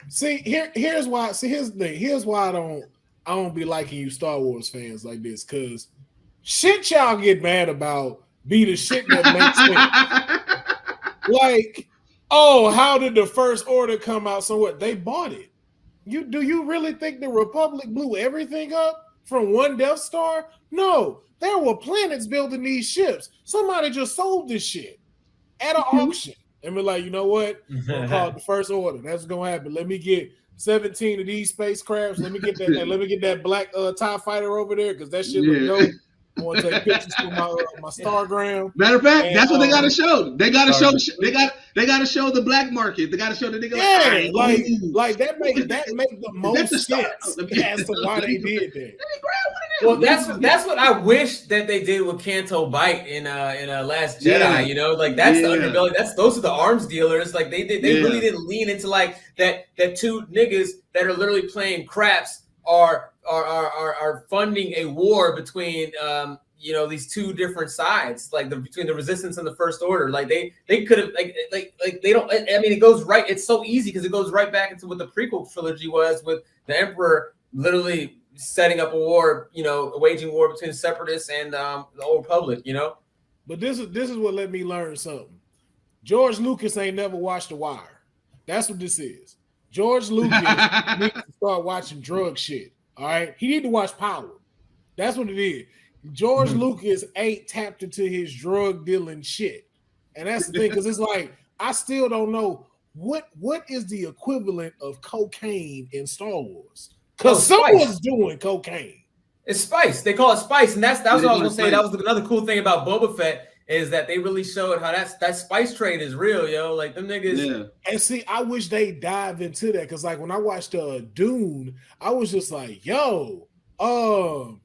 See, here's why. See, here's the thing. Here's why I don't be liking you Star Wars fans like this, because shit y'all get mad about be the shit that makes sense. Like, oh, how did the First Order come out? So what? They bought it. Do you really think the Republic blew everything up from one Death Star? No, there were planets building these ships. Somebody just sold this shit at an auction and be like, you know what? We're gonna call it the First Order. That's what's gonna happen. Let me get 17 of these spacecrafts. Let me get that. Let me get that black TIE fighter over there because that shit look dope. I want to take pictures for my Stargram. Matter of fact, that's what they got to show. They got to show. They got to show the black market. They got to show the nigga. Yeah, like that make the most sense as to why they did that. Well, that's what I wish that they did with Canto Bight in Last Jedi. Like that's the underbelly. Those are the arms dealers. Like they really didn't lean into like that two niggas that are literally playing craps are funding a war between these two different sides, like between the Resistance and the First Order. Like they could have like they don't. I mean, it goes right. It's so easy because it goes right back into what the prequel trilogy was with the Emperor literally setting up a war, waging war between the Separatists and the Old Republic. But this is what let me learn something. George Lucas ain't never watched The Wire. That's what this is. George Lucas needs to start watching drug shit. All right, he need to watch Power. That's what it is. George Lucas ain't tapped into his drug dealing shit, and that's the thing. Because it's like I still don't know what is the equivalent of cocaine in Star Wars. Because someone's doing cocaine. It's spice. They call it spice, and that's what I was gonna say. That was another cool thing about Boba Fett is that they really showed how that spice trade is real, yo. Like them niggas. Yeah. And see, I wish they dive into that because, like, when I watched Dune, I was just like, yo, I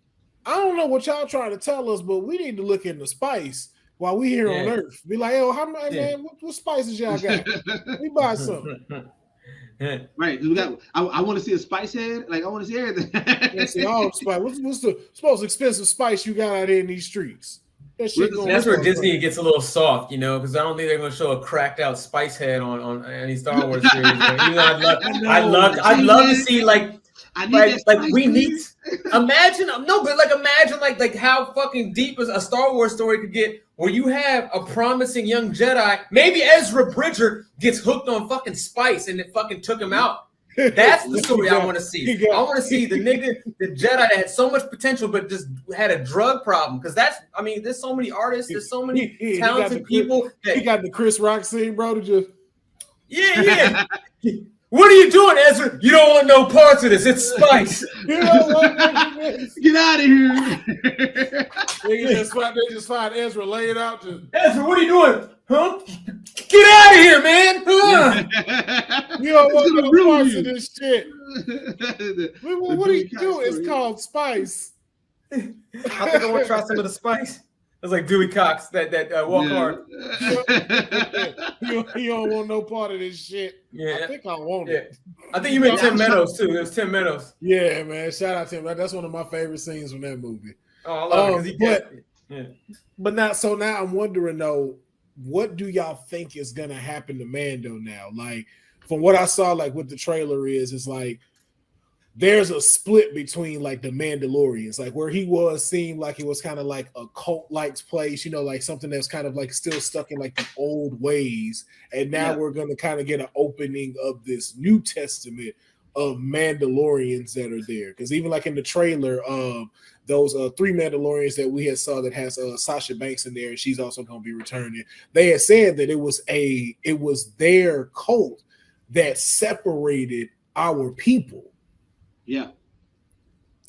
don't know what y'all trying to tell us, but we need to look into spice while we here on Earth. Be like, yo, how much, man? What spices y'all got? We buy some. Right, I want to see a spice head. Like I want to see everything. See all the spice. What's the most expensive spice you got out there in these streets? That's where Disney gets a little soft, because I don't think they're going to show a cracked out spice head on any Star Wars series. I'd love to see imagine how fucking deep a Star Wars story could get where you have a promising young Jedi, maybe Ezra Bridger gets hooked on fucking spice and it fucking took him out. That's the story I want to see. I want to see the Jedi that had so much potential but just had a drug problem. Because there's so many artists, there's so many talented people. He got the Chris Rock scene, bro, to just What are you doing, Ezra? You don't want no parts of this. It's spice. Get out of here. They just find Ezra laying out. Ezra, what are you doing? Huh? Get out of here, man. You don't want no parts of this shit. What are you doing? It's called spice. I think I want to try some of the spice. It's like Dewey Cox, that walk hard. You don't want no part of this shit. Yeah. I think I want it. I think you meant Tim Meadows too. It was Tim Meadows. Yeah, man. Shout out to him. That's one of my favorite scenes from that movie. Oh, I love it. But now I'm wondering though, what do y'all think is gonna happen to Mando now? Like, from what I saw, like what the trailer is like there's a split between like the Mandalorians, like where he seemed like it was kind of like a cult-like place, like something that's kind of like still stuck in like the old ways. And now we're going to kind of get an opening of this New Testament of Mandalorians that are there. Because even like in the trailer, those 3 Mandalorians that we had saw that has Sasha Banks in there, and she's also going to be returning. They had said that it was their cult that separated our people. Yeah.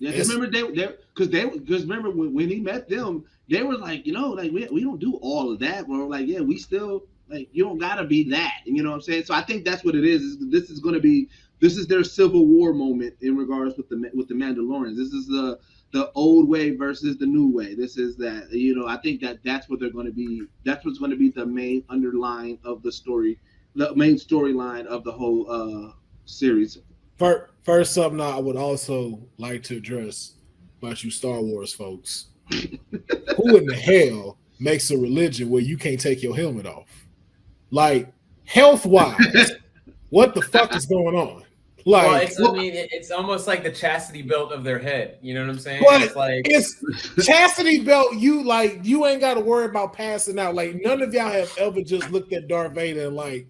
Because remember when he met them, they were like, like we don't do all of that. We're like, yeah, we still like you don't gotta be that. And you know what I'm saying? So I think that's what it is. This is their Civil War moment in regards with the Mandalorians. This is the old way versus the new way. This is that I think that's what they're going to be. That's what's going to be the main underline of the story, the main storyline of the whole series. First, something I would also like to address about you Star Wars folks. Who in the hell makes a religion where you can't take your helmet off? Like, health-wise, what the fuck is going on? Like, it's almost like the chastity belt of their head. You know what I'm saying? It's chastity belt. You ain't got to worry about passing out. Like, none of y'all have ever just looked at Darth Vader and like,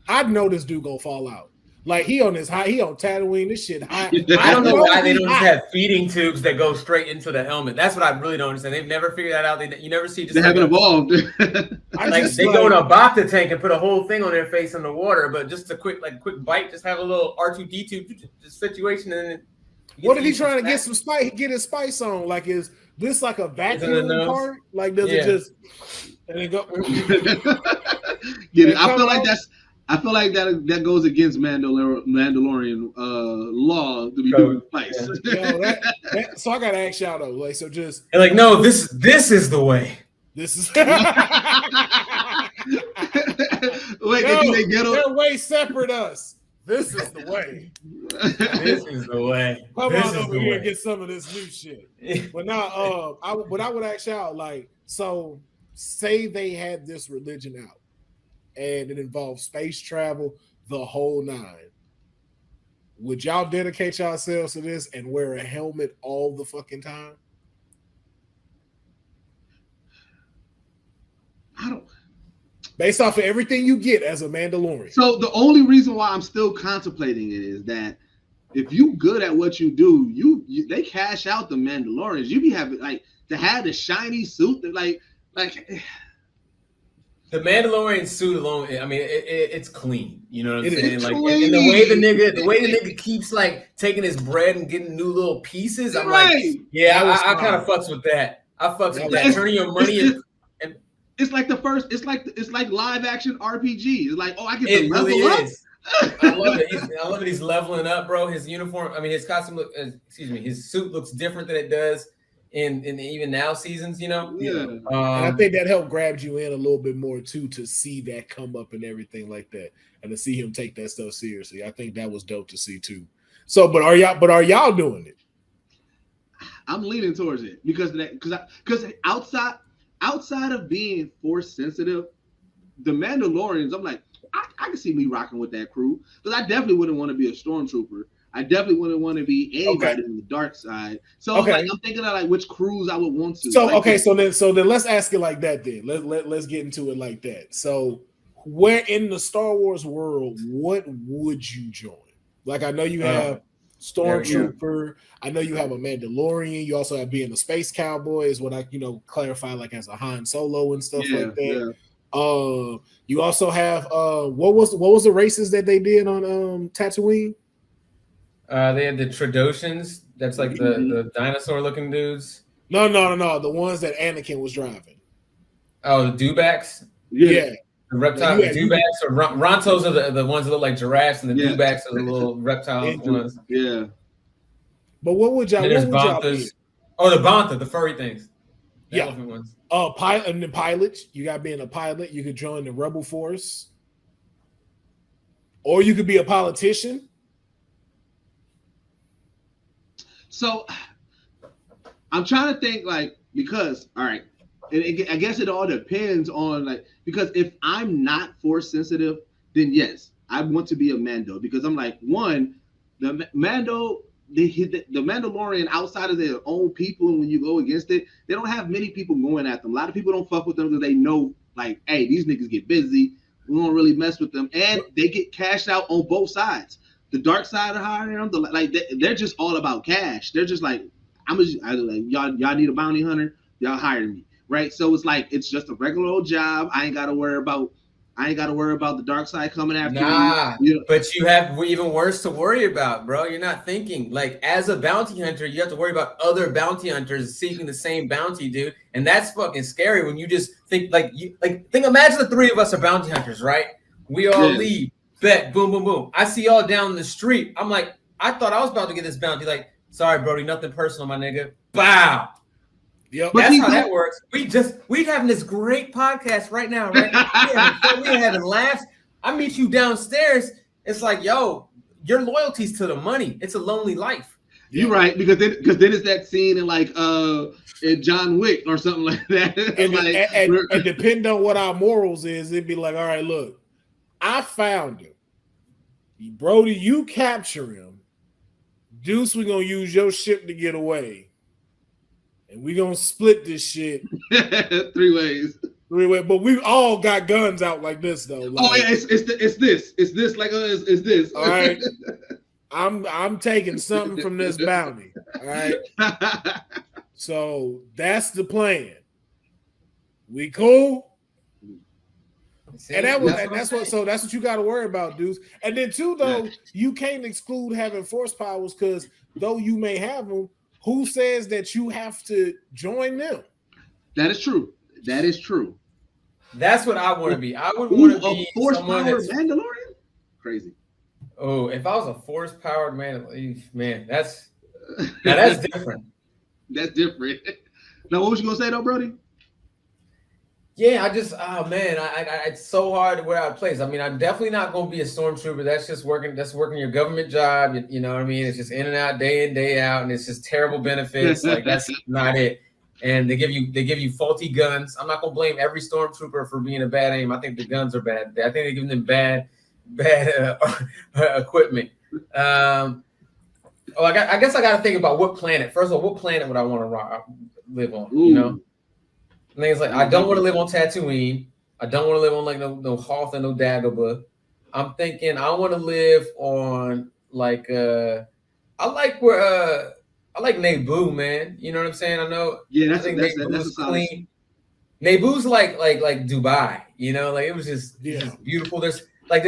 I know this dude gonna fall out. Like he on Tatooine, this shit high. I don't know why they don't just have feeding tubes that go straight into the helmet. That's what I really don't understand. They've never figured that out. You never see. They haven't evolved. They go in a Bacta tank and put a whole thing on their face in the water, but just a quick bite, just have a little R2D2 situation, and then. What if he's trying to get some spice? Get his spice on. Like, is this like a vacuum part? Like, does it just and then go? I feel like that goes against Mandalorian law to be doing spice. Yeah. So I gotta ask y'all though, like, so just no, this is the way. This is wait. They get their way separate us. This is the way. This is the way. Come on over here and get some of this new shit. But now, I would ask y'all, like, so say they had this religion out. And it involves space travel, the whole 9. Would y'all dedicate yourselves to this and wear a helmet all the fucking time? I don't. Based off of everything you get as a Mandalorian. So the only reason why I'm still contemplating it is that if you good at what you do, they cash out the Mandalorians. You be having like to have the shiny suit, like. The Mandalorian suit alone, I mean, it's clean. You know what I'm saying? Like, clean. And the way the nigga keeps like taking his bread and getting new little pieces. I'm like, yeah, I kind of fucks with that. I fucks with that. Turning your money and it's like it's like live action RPG. It's like, I get to level up. I love it. I love it. He's leveling up, bro. His uniform, his costume his suit looks different than it does in the even now seasons, and I think that helped grab you in a little bit more too, to see that come up and everything like that, and to see him take that stuff seriously. I think that was dope to see too. So, but are y'all doing it? I'm leaning towards it because outside of being force sensitive, the Mandalorians, I'm like, I can see me rocking with that crew, because I definitely wouldn't want to be a stormtrooper. I definitely wouldn't want to be anybody in the dark side. So I'm thinking of like which crews I would want to. So then let's ask it like that. Then let's get into it like that. So where in the Star Wars world, what would you join? Like, I know you have Stormtrooper. I know you have a Mandalorian. You also have being a space cowboy is what I clarify, like as a Han Solo and stuff like that. Yeah. You also have what was the races that they did on Tatooine? They had the Tradoshans. That's like the dinosaur looking dudes. No. The ones that Anakin was driving. Oh, the Dewbacks? Yeah. The reptile Dewbacks or Rontos are the ones that look like giraffes, and the Dewbacks are the little reptile ones. Yeah. But what would y'all? There's Banthas. Oh, the Bantha, the furry things. elephant ones. Pilot and the pilots. You got being a pilot. You could join the rebel force, or you could be a politician. So I'm trying to think, like, because all right, I guess it all depends on, like, because if I'm not force sensitive, then yes, I want to be a Mando, because I'm like, one, the Mando. The Mandalorian, outside of their own people, and when you go against it, they don't have many people going at them. A lot of people don't fuck with them because they know, like, hey, these niggas get busy. We don't really mess with them, and they get cashed out on both sides. The dark side are hiring them. They're just all about cash. They're just like, y'all need a bounty hunter, y'all hire me, right? So it's like, it's just a regular old job. I ain't got to worry about the dark side coming after me. You know? But you have even worse to worry about, bro. You're not thinking. Like, as a bounty hunter, you have to worry about other bounty hunters seeking the same bounty, dude. And that's fucking scary when you just think imagine the three of us are bounty hunters, right? We all leave, bet, boom, boom, boom. I see y'all down the street. I'm like, I thought I was about to get this bounty. Like, sorry, Broady, nothing personal, my nigga. Bow. Yep. That's how that works. We having this great podcast right now, right? We're having laughs. I meet you downstairs. It's like, yo, your loyalty's to the money. It's a lonely life. You're right, because then it's that scene in, like, in John Wick or something like that. And depending on what our morals is, it'd be like, all right, look, I found him. Broady, you capture him. Deuce, we're gonna use your ship to get away. And we're gonna split this shit 3 ways. But we all got guns out like this, though. Like, it's this. All right. I'm taking something from this bounty. All right. So that's the plan. We cool? That's what you got to worry about, dudes. And then too, though, you can't exclude having force powers, because though you may have them, who says that you have to join them? That is true. That's what I want to be. I would want to be force someone powered that's Mandalorian. Crazy. Oh, if I was a force powered man, that's different. That's different. Now, what was you gonna say though, Broady? Yeah, it's so hard where I place. I mean, I'm definitely not going to be a stormtrooper. That's just working. That's working your government job. You know what I mean? It's just in and out, day in, day out, and it's just terrible benefits. Like, that's not it. And they give you faulty guns. I'm not going to blame every stormtrooper for being a bad aim. I think the guns are bad. I think they're giving them bad equipment. I guess I got to think about what planet. First of all, what planet would I want to live on? Ooh. You know. And it's like, I don't want to live on Tatooine. I don't want to live on, like, no Hoth and no Dagobah. I'm thinking I want to live on, like, I like Naboo, man. You know what I'm saying? I know. Yeah, that's clean. Naboo's like Dubai. You know, like, it was just beautiful. There's I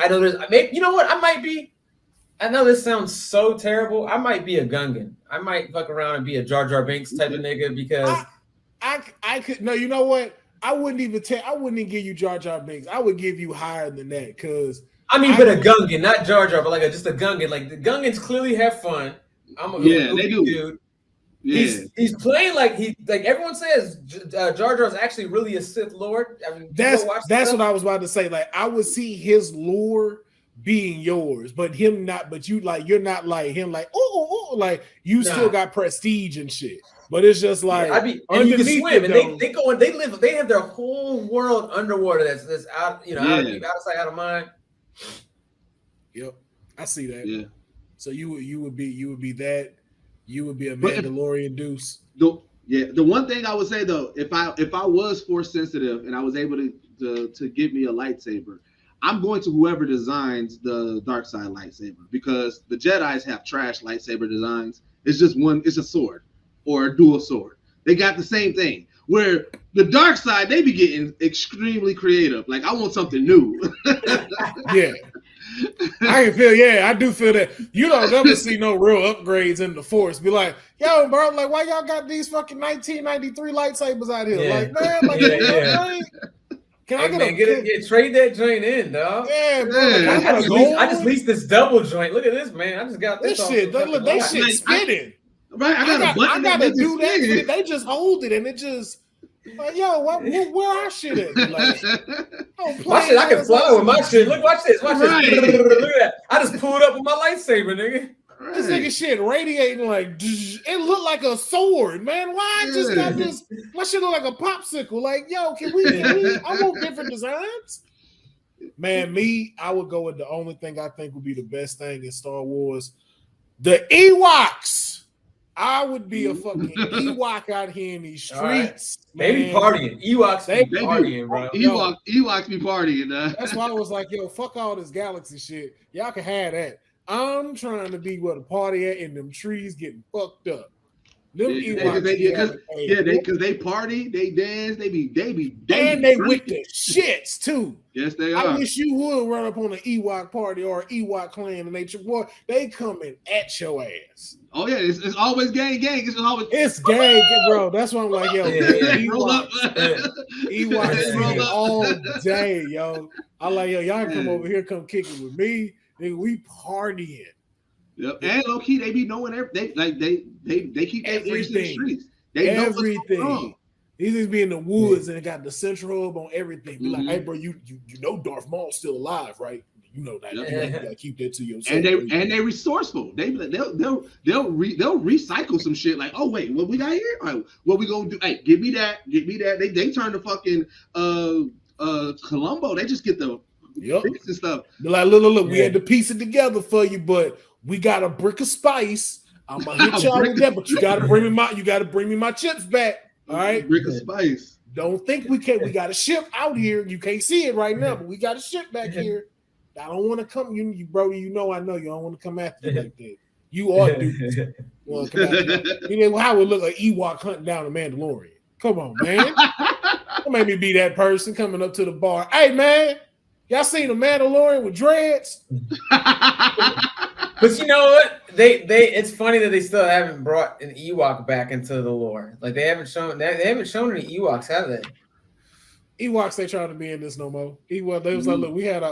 know there's maybe, you know what, I know this sounds so terrible. I might be a Gungan. I might fuck around and be a Jar Jar Binks type of nigga, because I could. No, you know what? I wouldn't even give you Jar Jar Binks. I would give you higher than that, because but a Gungan, not Jar Jar, but just a Gungan. Like, the Gungans clearly have fun. I'm a they do. Dude. Yeah. He's playing like everyone says. Jar Jar is actually really a Sith Lord. I mean, that's what I was about to say. Like, I would see his lore being yours, but him not. But you're not like him. Like, like you still got prestige and shit. But it's just like, and you can swim, and they have their whole world underwater. That's out, outside, out of mind. Yep, I see that. Yeah. So you would be that. You would be a Mandalorian Deuce. The one thing I would say though, if I was force sensitive and I was able to give me a lightsaber, I'm going to whoever designs the dark side lightsaber, because the Jedis have trash lightsaber designs. It's just one. It's a sword. Or a dual sword. They got the same thing. Where the dark side, they be getting extremely creative. Like, I want something new. Yeah. I can feel, I do feel that. You don't ever see no real upgrades in the Force. Be like, yo, bro, like, why y'all got these fucking 1993 lightsabers out here? Yeah. Like, man, can I trade that joint in, dog? Yeah, bro. I just leased this double joint. Look at this, man. I just got this shit. Look, they shit spinning. Right, I gotta do that. They just hold it and it just like, yo, where our shit at? Like, my shit, I can fly with my shit. Look, watch this. Watch Right. this. Look at that. I just pulled up with my lightsaber, nigga. Right. This nigga shit radiating like it looked like a sword, man. Why I just got this? My shit look like a popsicle. Like, yo, can we? I want different designs. Man, I would go with the only thing I think would be the best thing in Star Wars, the Ewoks. I would be a fucking Ewok out here in these streets. Right. They be partying. Ewoks be partying, bro. Ewoks be partying. That's why I was like, yo, fuck all this galaxy shit. Y'all can have that. I'm trying to be where the party at in them trees getting fucked up. Them Ewoks, because they party, they dance, they be and they with the shits too. Yes, they are. I wish you would run up on an Ewok party or an Ewok clan and they coming at your ass. Oh yeah, it's always gang. It's gang, bro. That's why I'm like, yo, Ewoks all day, yo. I like, yo, y'all come over here, come kick it with me. Nigga, we partying. Yep. And low key, they be knowing everything. They keep their ears in the streets. They know everything. These niggas be in the woods and got the central hub on everything. Be like, hey, bro, you know Darth Maul's still alive, right? You know that. You gotta keep that to yourself. And they resourceful. They'll recycle some shit. Like, oh wait, what we got here? All right, what we gonna do? Hey, give me that. They turn the fucking Columbo. They just get the bricks and stuff. They're like, look, we had to piece it together for you, but we got a brick of spice. I'm gonna hit y'all with that, but you gotta bring me my chips back. All right, brick of spice. Don't think we can't. We got a ship out here. You can't see it right now, but we got a ship back here. I don't want to come, you Brody. You know I know you don't want to come after you like that. You are dudes. Want to come after you? Know how it look like Ewok hunting down a Mandalorian? Come on, man. Don't make me be that person coming up to the bar. Hey, man, y'all seen a Mandalorian with dreads? But you know what? It's funny that they still haven't brought an Ewok back into the lore. Like they haven't shown any Ewoks, have they? Ewoks, they trying to be in this no more. They was like, look, we had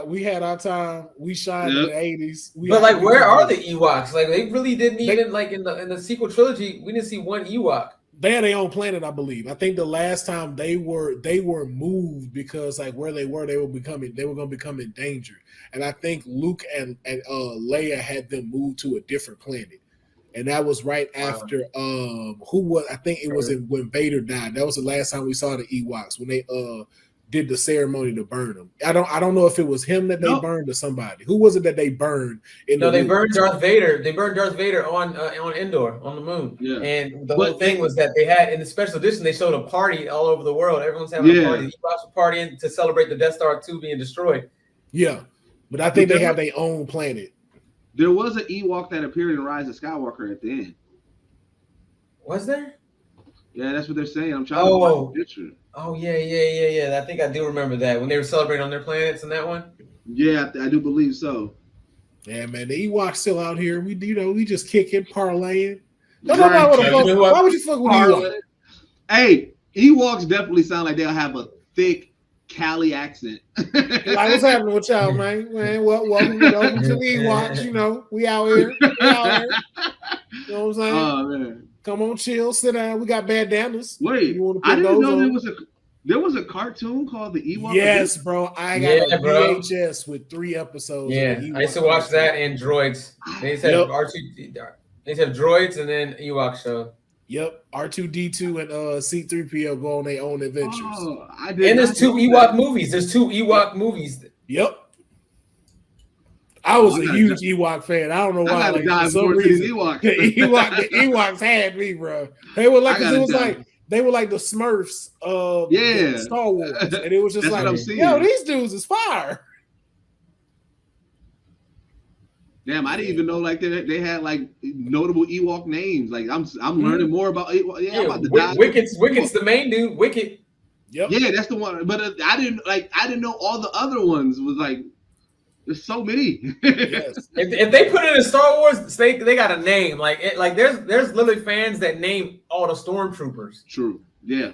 our time. We shined in the 80s. But like, where are the Ewoks? Like they really didn't even like in the sequel trilogy. We didn't see one Ewok. They had their own planet, I believe. I think the last time they were moved because like where they were going to become endangered. And I think Luke and Leia had them moved to a different planet. And that was right after I think it was when Vader died. That was the last time we saw the Ewoks when they did the ceremony to burn him. I don't know if it was him that they burned or somebody. Who was it that they burned? They burned Darth Vader. They burned Darth Vader on Endor on the moon. Yeah. And the whole thing was that they had in the special edition they showed a party all over the world. Everyone's having a party. The Ewoks were partying to celebrate the Death Star 2 being destroyed. Yeah, but I think they have their own planet. There was an Ewok that appeared in Rise of Skywalker at the end. Was there? Yeah, that's what they're saying. I'm trying to find the picture. Oh, yeah. I think I do remember that when they were celebrating on their planets in that one. Yeah, I do believe so. Yeah, man, the Ewoks still out here. We just kicking, parlaying. Why would you fuck with Ewoks? Hey, Ewoks definitely sound like they'll have a thick Cali accent. Like, what's happening with y'all, man? Welcome to the Ewoks. You know, we out here. You know what I'm saying? Oh man, come on, chill, sit down. We got bandanas. Wait, I didn't know there was a cartoon called the Ewok. Yes, bro. I got a VHS with 3 episodes. Yeah, I used to watch that and Droids. They used to have They used to have Droids and then Ewok show. Yep, R2D2 and C3PO go on their own adventures. Oh, and there's 2 Ewok movies. There's 2 Ewok movies. Yep. I was a huge Ewok fan. I don't know why. For some reason, the Ewoks had me, bro. They were like, they were like the Smurfs of Star Wars, and it was just like, yo, these dudes is fire. Damn, I didn't even know like they had like notable Ewok names. Like I'm learning more about Ewok. Yeah, I'm about to die. Wicked's the main dude. Wicked. Yep. Yeah, that's the one. But I didn't know all the other ones. Was like there's so many. Yes. If they put it in Star Wars, they got a name. Like there's literally fans that name all the stormtroopers. True. Yeah.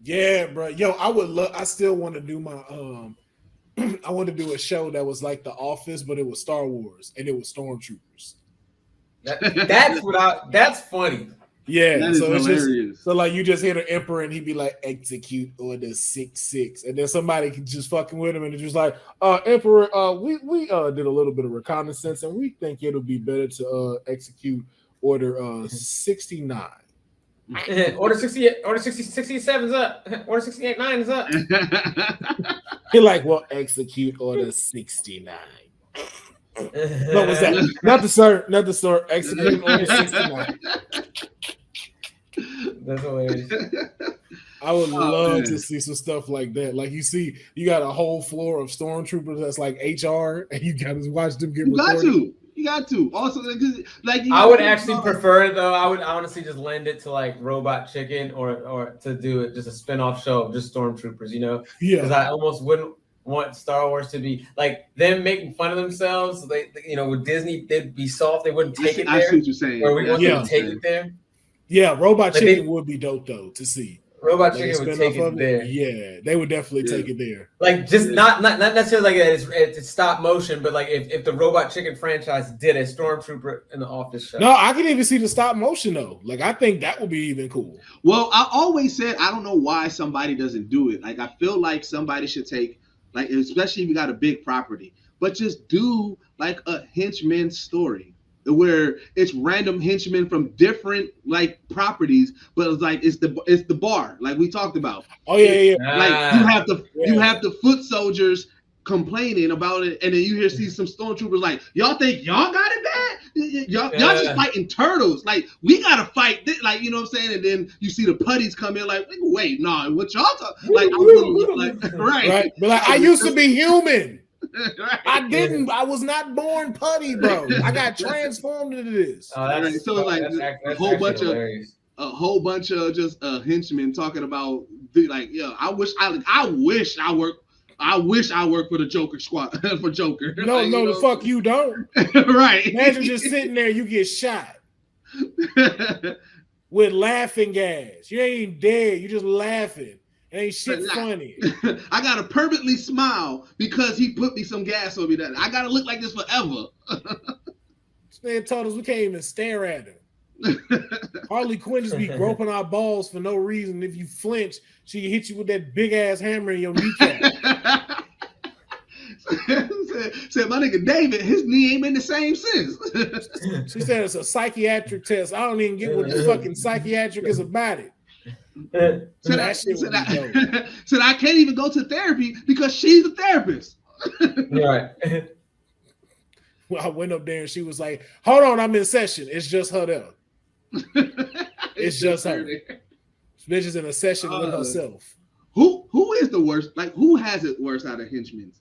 Yeah, bro. Yo, I still want to do my I want to do a show that was like The Office, but it was Star Wars and it was stormtroopers. That's funny. Yeah, That is so it's hilarious. just so like you just hear the emperor and he'd be like, execute order 6-6, and then somebody can just fucking with him and it's just like, emperor, we did a little bit of reconnaissance and we think it'll be better to execute order 69. Order 68, order 67 is up. Order 68-9 is up. You're like, well, execute order 69. What was that? Not the sir. Execute order 69. That's hilarious. I would love to see some stuff like that. Like you see, you got a whole floor of stormtroopers that's like HR, and you got to watch them get recorded. You got to. Also, like I would actually prefer though. I would honestly just lend it to like Robot Chicken or to do it just a spin-off show of just stormtroopers. You know, because I almost wouldn't want Star Wars to be like them making fun of themselves. They with Disney, they'd be soft. They wouldn't take it there. I see what you're saying. Or we want them to take it there. Yeah, Robot Chicken would be dope though to see. Robot Chicken would take it there. Yeah, they would definitely take it there. Like just not necessarily like it's stop motion, but like if the Robot Chicken franchise did a Stormtrooper in the office show. No, I can even see the stop motion though. Like I think that would be even cool. Well, I always said I don't know why somebody doesn't do it. Like I feel like somebody should take, like, especially if you got a big property, but just do like a henchman story where it's random henchmen from different like properties, but it's like it's the bar like we talked about. Oh yeah. Like you have the foot soldiers complaining about it, and then you see some stormtroopers like, y'all think y'all got it bad? Y'all just fighting turtles. Like we gotta fight this, like, you know what I'm saying? And then you see the putties come in like, wait, no, what y'all talking? Like, right. But like, I used to be human. Right. I was not born putty, bro. I got transformed into this. So like a whole bunch of just henchmen talking about like, I wish I worked for the Joker squad for Joker. No, like, the fuck you don't. Right. Imagine just sitting there, you get shot with laughing gas. You ain't dead, you just laughing. Ain't shit funny. I gotta permanently smile because he put me some gas on me. That I gotta look like this forever. This man told us we can't even stare at him. Harley Quinn just be groping our balls for no reason. If you flinch, she can hit you with that big ass hammer in your kneecap. Said my nigga David, his knee ain't been the same since. She said it's a psychiatric test. I don't even get what the fucking psychiatric is about it. Said I can't even go to therapy because she's the therapist. Right. Well, I went up there and she was like, hold on, I'm in session. It's just her there. It's just her. This bitch is in a session with herself. Who is the worst? Like, who has it worse out of henchmen?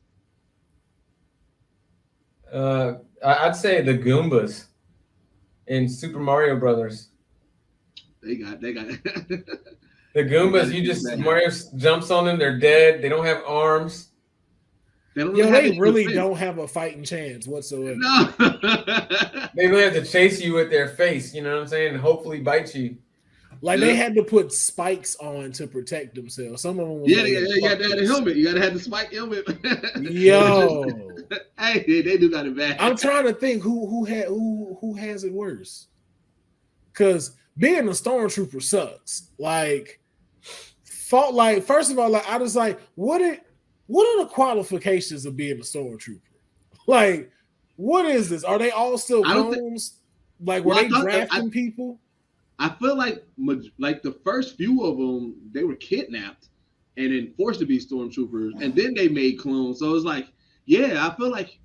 I'd say the Goombas in Super Mario Brothers. They got it. The Goombas, Mario jumps on them, they're dead, they don't have arms. They really don't have a fighting chance whatsoever. No. They really have to chase you with their face, you know what I'm saying, and hopefully bite you. Like they had to put spikes on to protect themselves. Some of them was they had to have a helmet. You gotta have the spike helmet. Yo. Hey, they do got it bad. I'm trying to think who has it worse. Because being a stormtrooper sucks. First of all, like I was like, what are the qualifications of being a stormtrooper? Like, what is this? Are they all still clones? Were they drafting people? I feel like the first few of them, they were kidnapped and then forced to be stormtroopers, and then they made clones. So it's like, I feel like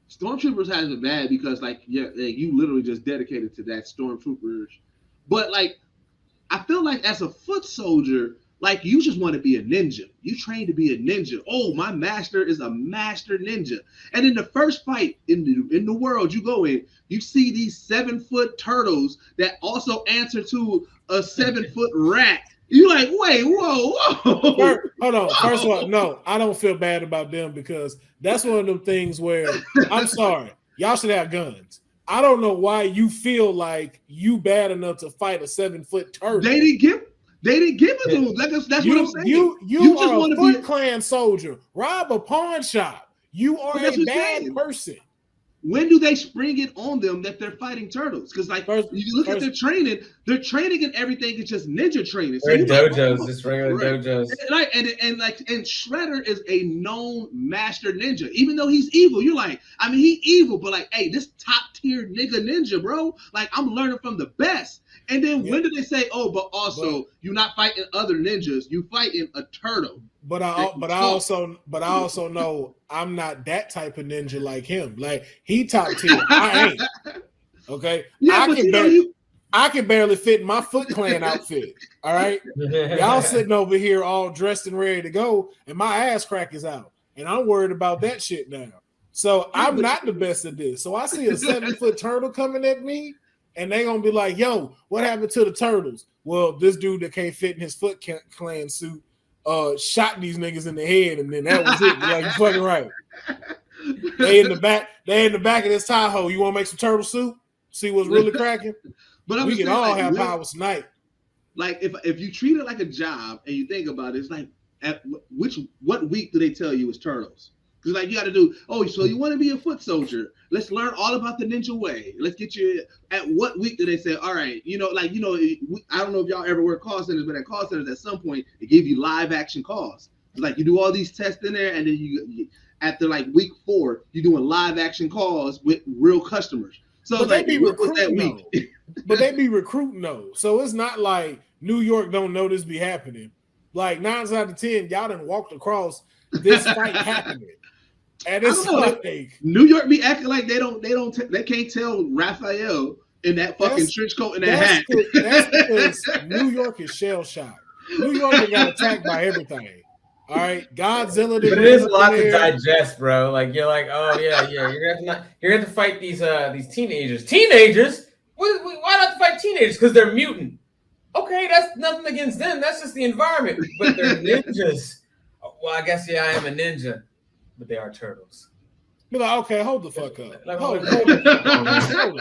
stormtroopers has it bad because you literally just dedicated to that stormtroopers. But like, I feel like as a foot soldier, like you just want to be a ninja. You train to be a ninja. Oh, my master is a master ninja. And in the first fight in the world you go in, you see these 7-foot turtles that also answer to a 7-foot rat. You like, wait, whoa. Hold on. First of all, no, I don't feel bad about them because that's one of them things where I'm sorry, y'all should have guns. I don't know why you feel like you bad enough to fight a 7-foot turtle. They didn't give it to them. That's what I'm saying. You are a Foot Clan soldier. Rob a pawn shop. You are a bad person. when do they spring it on them that they're fighting turtles? Because like you look at their training and everything is just ninja training. So they're dojos, just regular dojos. And Shredder is a known master ninja. Even though he's evil, you're like, I mean, he's evil, but like, hey, this top tier nigga ninja, bro. Like, I'm learning from the best. And then when do they say, oh, but also you're not fighting other ninjas, you fighting a turtle? But I also know I'm not that type of ninja like him. Like he top tier, I ain't. Okay, yeah, I can barely fit in my Foot Clan outfit. All right, y'all sitting over here all dressed and ready to go, and my ass crack is out, and I'm worried about that shit now. So I'm not the best at this. So I see a 7-foot turtle coming at me, and they gonna be like, "Yo, what happened to the turtles?" Well, this dude that can't fit in his Foot Clan suit shot these niggas in the head, and then that was it. Like, you fucking right. They in the back of this Tahoe. You want to make some turtle soup? See what's really cracking? But we can all have powers tonight. Like if you treat it like a job and you think about it, it's like what week do they tell you is turtles? Because like you got to do. Oh, so you want to be a foot soldier? Let's learn all about the ninja way. Let's get you. At what week do they say? All right, I don't know if y'all ever work call centers, but at call centers at some point they give you live action calls. It's like you do all these tests in there, and then you after like week 4, you're doing live action calls with real customers. So but like, they be recruiting though. But they be recruiting though. So it's not like New York don't know this be happening. Like 9 out of 10, y'all done walked across this fight happening. And it's like New York be acting like they can't tell Raphael in that fucking trench coat and that hat. That's because New York is shell shocked. New York got attacked by everything. All right, Godzilla. But it is a lot to digest, bro. Like you're like, oh yeah. You're gonna have to fight these teenagers. Teenagers? Why not fight teenagers? Because they're mutant. Okay, that's nothing against them. That's just the environment. But they're ninjas. Well, I guess I am a ninja. But they are turtles. Be like, okay, hold the fuck up. Like, hold on.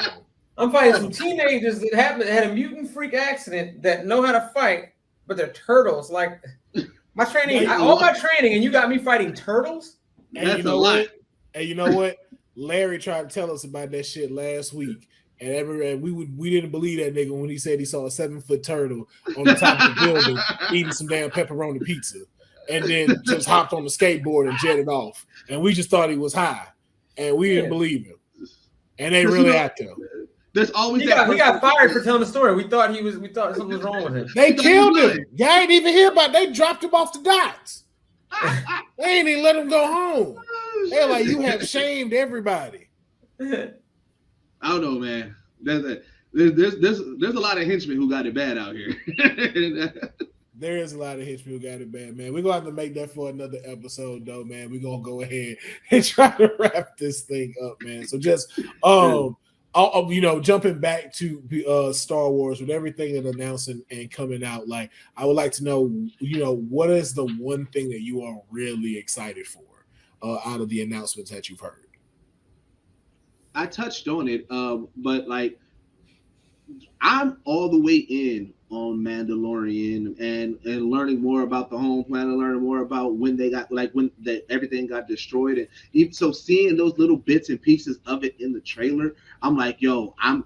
I'm fighting some teenagers that had a mutant freak accident that know how to fight, but they're turtles. Like my training, all my training, and you got me fighting turtles. And you know what? And you know what? Larry tried to tell us about that shit last week, and we didn't believe that nigga when he said he saw a 7-foot turtle on the top of the building eating some damn pepperoni pizza. And then just hopped on the skateboard and jetted off. And we just thought he was high. And we didn't believe him. And they really out there. There's always he got fired for telling the story. We thought something was wrong with him. They killed him. Y'all ain't even hear about it. They dropped him off the docks. They ain't even let him go home. They're like, you have shamed everybody. I don't know, man. There's a lot of henchmen who got it bad out here. There is a lot of henchmen who got it bad, man. We're going to have to make that for another episode, though, man. We're going to go ahead and try to wrap this thing up, man. So just, jumping back to Star Wars with everything that announcing and coming out, like, I would like to know, what is the one thing that you are really excited for out of the announcements that you've heard? I touched on it, but like, I'm all the way in on Mandalorian and learning more about the home planet, learning more about when everything got destroyed, and even so seeing those little bits and pieces of it in the trailer, I'm like, yo, I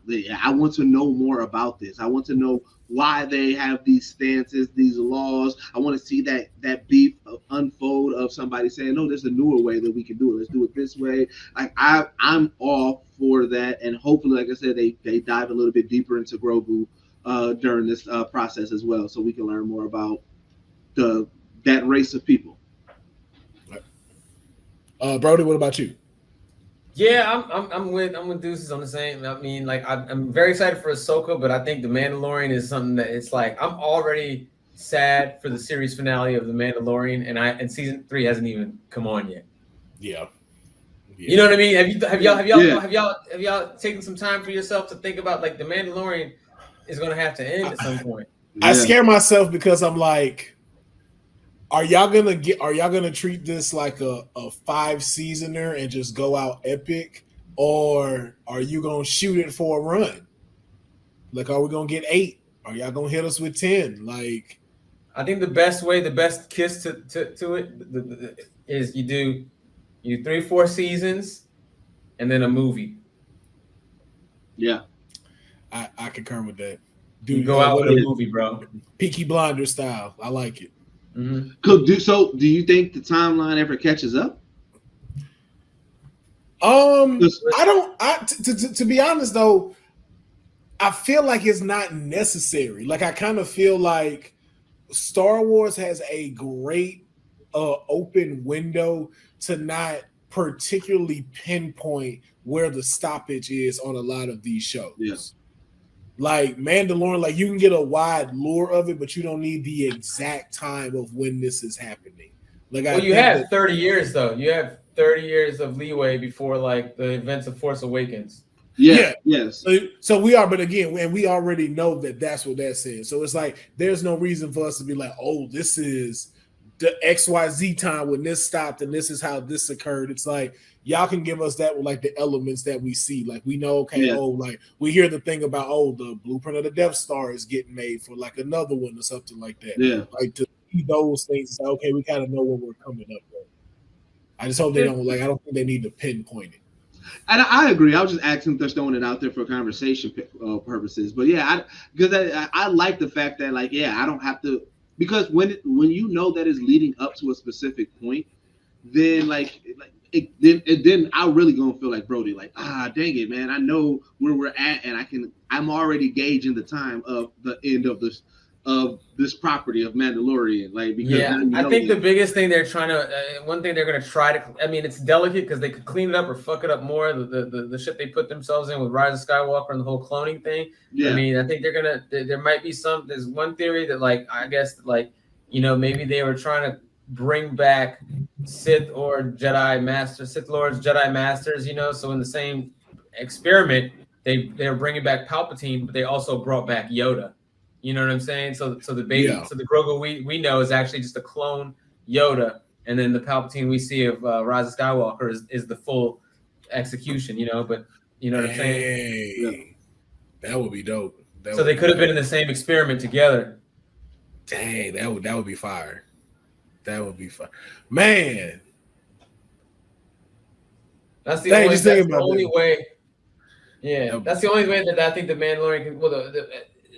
want to know more about this. I want to know why they have these stances, these laws. I want to see that beef unfold of somebody saying, no, there's a newer way that we can do it. Let's do it this way. Like I'm all for that, and hopefully, like I said, they dive a little bit deeper into Grogu during this process as well, so we can learn more about that race of people. Broady, what about you? Yeah, I'm with Deuces on the same. I mean, like I'm very excited for Ahsoka, but I think The Mandalorian is something that it's like I'm already sad for the series finale of The Mandalorian, and season 3 hasn't even come on yet. Yeah. You know what I mean? Have y'all taken some time for yourself to think about like The Mandalorian is going to have to end at some point? I scare myself because I'm like, are y'all gonna treat this like a 5-seasoner and just go out epic, or are you gonna shoot it for a run? Like, are we gonna get 8? Are y'all gonna hit us with 10? Like, I think the best kiss to it is you do 3-4 seasons, and then a movie. Yeah. I concur with that. You go out with a movie, bro. Peaky Blinders style. I like it. Mm-hmm. Do you think the timeline ever catches up? I don't. To be honest though, I feel like it's not necessary. Like I kind of feel like Star Wars has a great open window to not particularly pinpoint where the stoppage is on a lot of these shows. Yeah. Like Mandalorian, like you can get a wide lure of it, but you don't need the exact time of when this is happening. Like, well, you have 30 years though. You have 30 years of leeway before like the events of Force Awakens. Yeah. Yes. So we are, but again, and we already know that that's what that says. So it's like there's no reason for us to be like, oh, this is the XYZ time when this stopped and this is how this occurred. It's like y'all can give us that with like the elements that we see. Like we know, okay, like we hear the thing about the blueprint of the Death Star is getting made for like another one or something like that. Yeah. Like to see those things, it's like, okay, we kind of know what we're coming up with. I just hope they don't I don't think they need to pinpoint it. And I agree. I was just asking if they're throwing it out there for conversation purposes. But yeah, I like the fact that I don't have to, because when you know that is leading up to a specific point, then then I'm really gonna feel like Broady, dang it, man, I know where we're at, and I'm already gauging the time of the end of this property of Mandalorian. I think the biggest thing they're trying to, one thing they're going to try to, I mean, it's delicate because they could clean it up or fuck it up more. The shit they put themselves in with Rise of Skywalker and the whole cloning thing. Yeah. I mean, I think there might be there's one theory that I guess maybe they were trying to bring back Sith Lords, Jedi Masters, so in the same experiment, they were bringing back Palpatine, but they also brought back Yoda. You know what I'm saying? So the baby, so the Grogu we know is actually just a clone Yoda, and then the Palpatine we see of Rise of Skywalker is the full execution. But you know what I'm saying? That would be dope. So they could have been in the same experiment together. Dang, that would be fire. That would be fire, man. That's the only way. Yeah, that's the only way that I think the Mandalorian can. Well,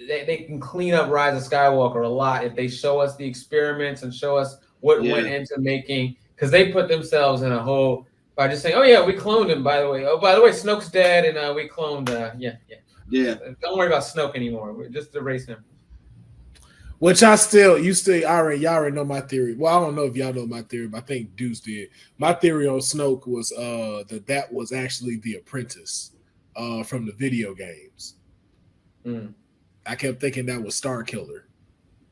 they can clean up Rise of Skywalker a lot if they show us the experiments and show us what went into making, because they put themselves in a hole by just saying, "Oh yeah, we cloned him." By the way, Snoke's dead, and we cloned. Yeah. Don't worry about Snoke anymore. We're just erasing him. Which y'all already know my theory. Well, I don't know if y'all know my theory, but I think Deuce did. My theory on Snoke was that was actually the apprentice from the video games. I kept thinking that was Star Killer.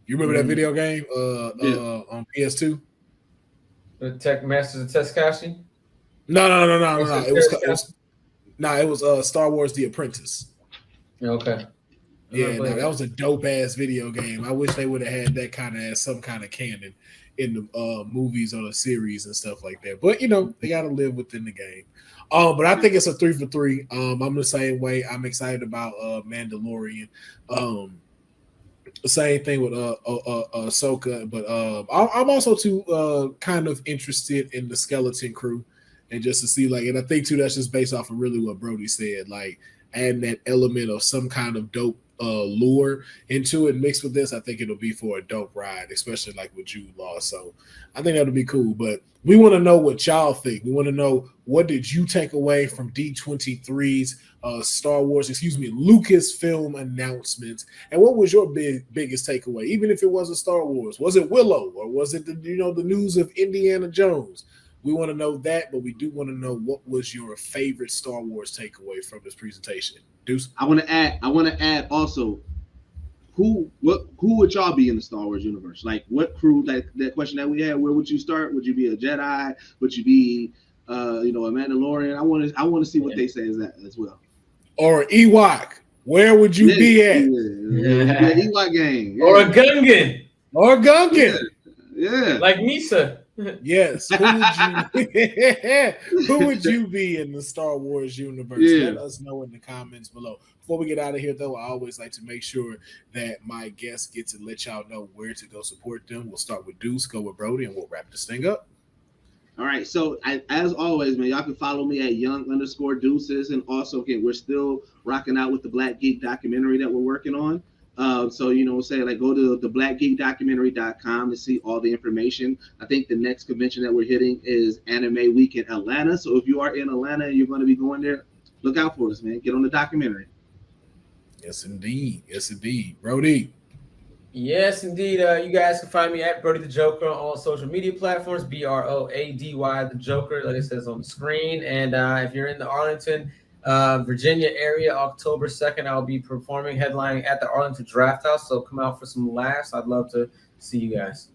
You remember that video game on PS2? The Tech Masters of Tekashi? No. It was Star Wars: The Apprentice. Okay. That was a dope ass video game. I wish they would have had that kind of as some kind of canon in the movies or the series and stuff like that. But they got to live within the game. But I think it's a 3 for 3. I'm the same way. I'm excited about Mandalorian. Same thing with Ahsoka, but I'm also too kind of interested in the Skeleton Crew, and just to see and I think too that's just based off of really what Broady said, adding that element of some kind of dope lure into it mixed with this. I think it'll be for a dope ride, especially with Jude Law. So I think that'll be cool. But we want to know what y'all think. We want to know, what did you take away from D23's Star Wars, Lucasfilm announcements, and what was your biggest takeaway? Even if it wasn't Star Wars, was it Willow, or was it the news of Indiana Jones? We want to know that, but we do want to know, what was your favorite Star Wars takeaway from this presentation? Deuce? I want to add also, who would y'all be in the Star Wars universe? What crew? That question that we had. Where would you start? Would you be a Jedi? Would you be a Mandalorian? I want to see what they say is that as well. Or Ewok? Where would you be at? Yeah, Ewok gang. Yeah. Or a Gungan. Yeah. Like Misa. Yes. Who would you be in the Star Wars universe? Let us know in the comments below. Before we get out of here, though, I always like to make sure that my guests get to let y'all know where to go support them. We'll start with Deuce, go with Broady, and we'll wrap this thing up. All right, so as always, man, y'all can follow me at young_deuces, and also, again, we're still rocking out with the Black Geek documentary that we're working on. So, say like go to the blackgeekdocumentary.com to see all the information. I think the next convention that we're hitting is Anime Week in Atlanta. So if you are in Atlanta and you're going to be going there, look out for us, man. Get on the documentary. Yes, indeed. Yes, indeed. Broady. Yes, indeed. You guys can find me at Broady the Joker on all social media platforms. Broady the Joker, like it says on the screen. And if you're in the Arlington, Virginia area, October 2nd, I'll be performing, headlining at the Arlington Draft House. So come out for some laughs. I'd love to see you guys.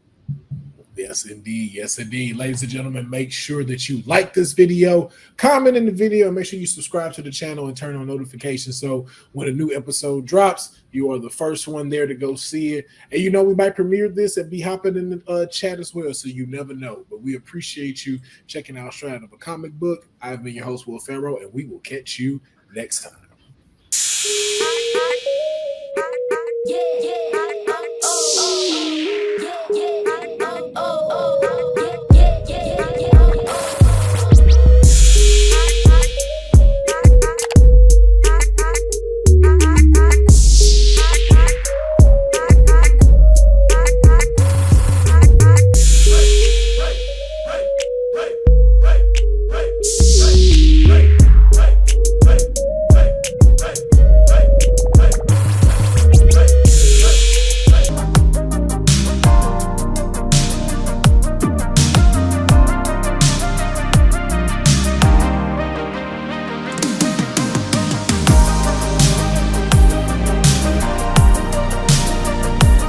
Yes, indeed. Yes, indeed. Ladies and gentlemen, make sure that you like this video, comment in the video, and make sure you subscribe to the channel and turn on notifications. So when a new episode drops, you are the first one there to go see it. And we might premiere this and be hopping in the chat as well. So you never know. But we appreciate you checking out Straight Out of a Comic Book. I've been your host, Will Pharaoh, and we will catch you next time. Yeah.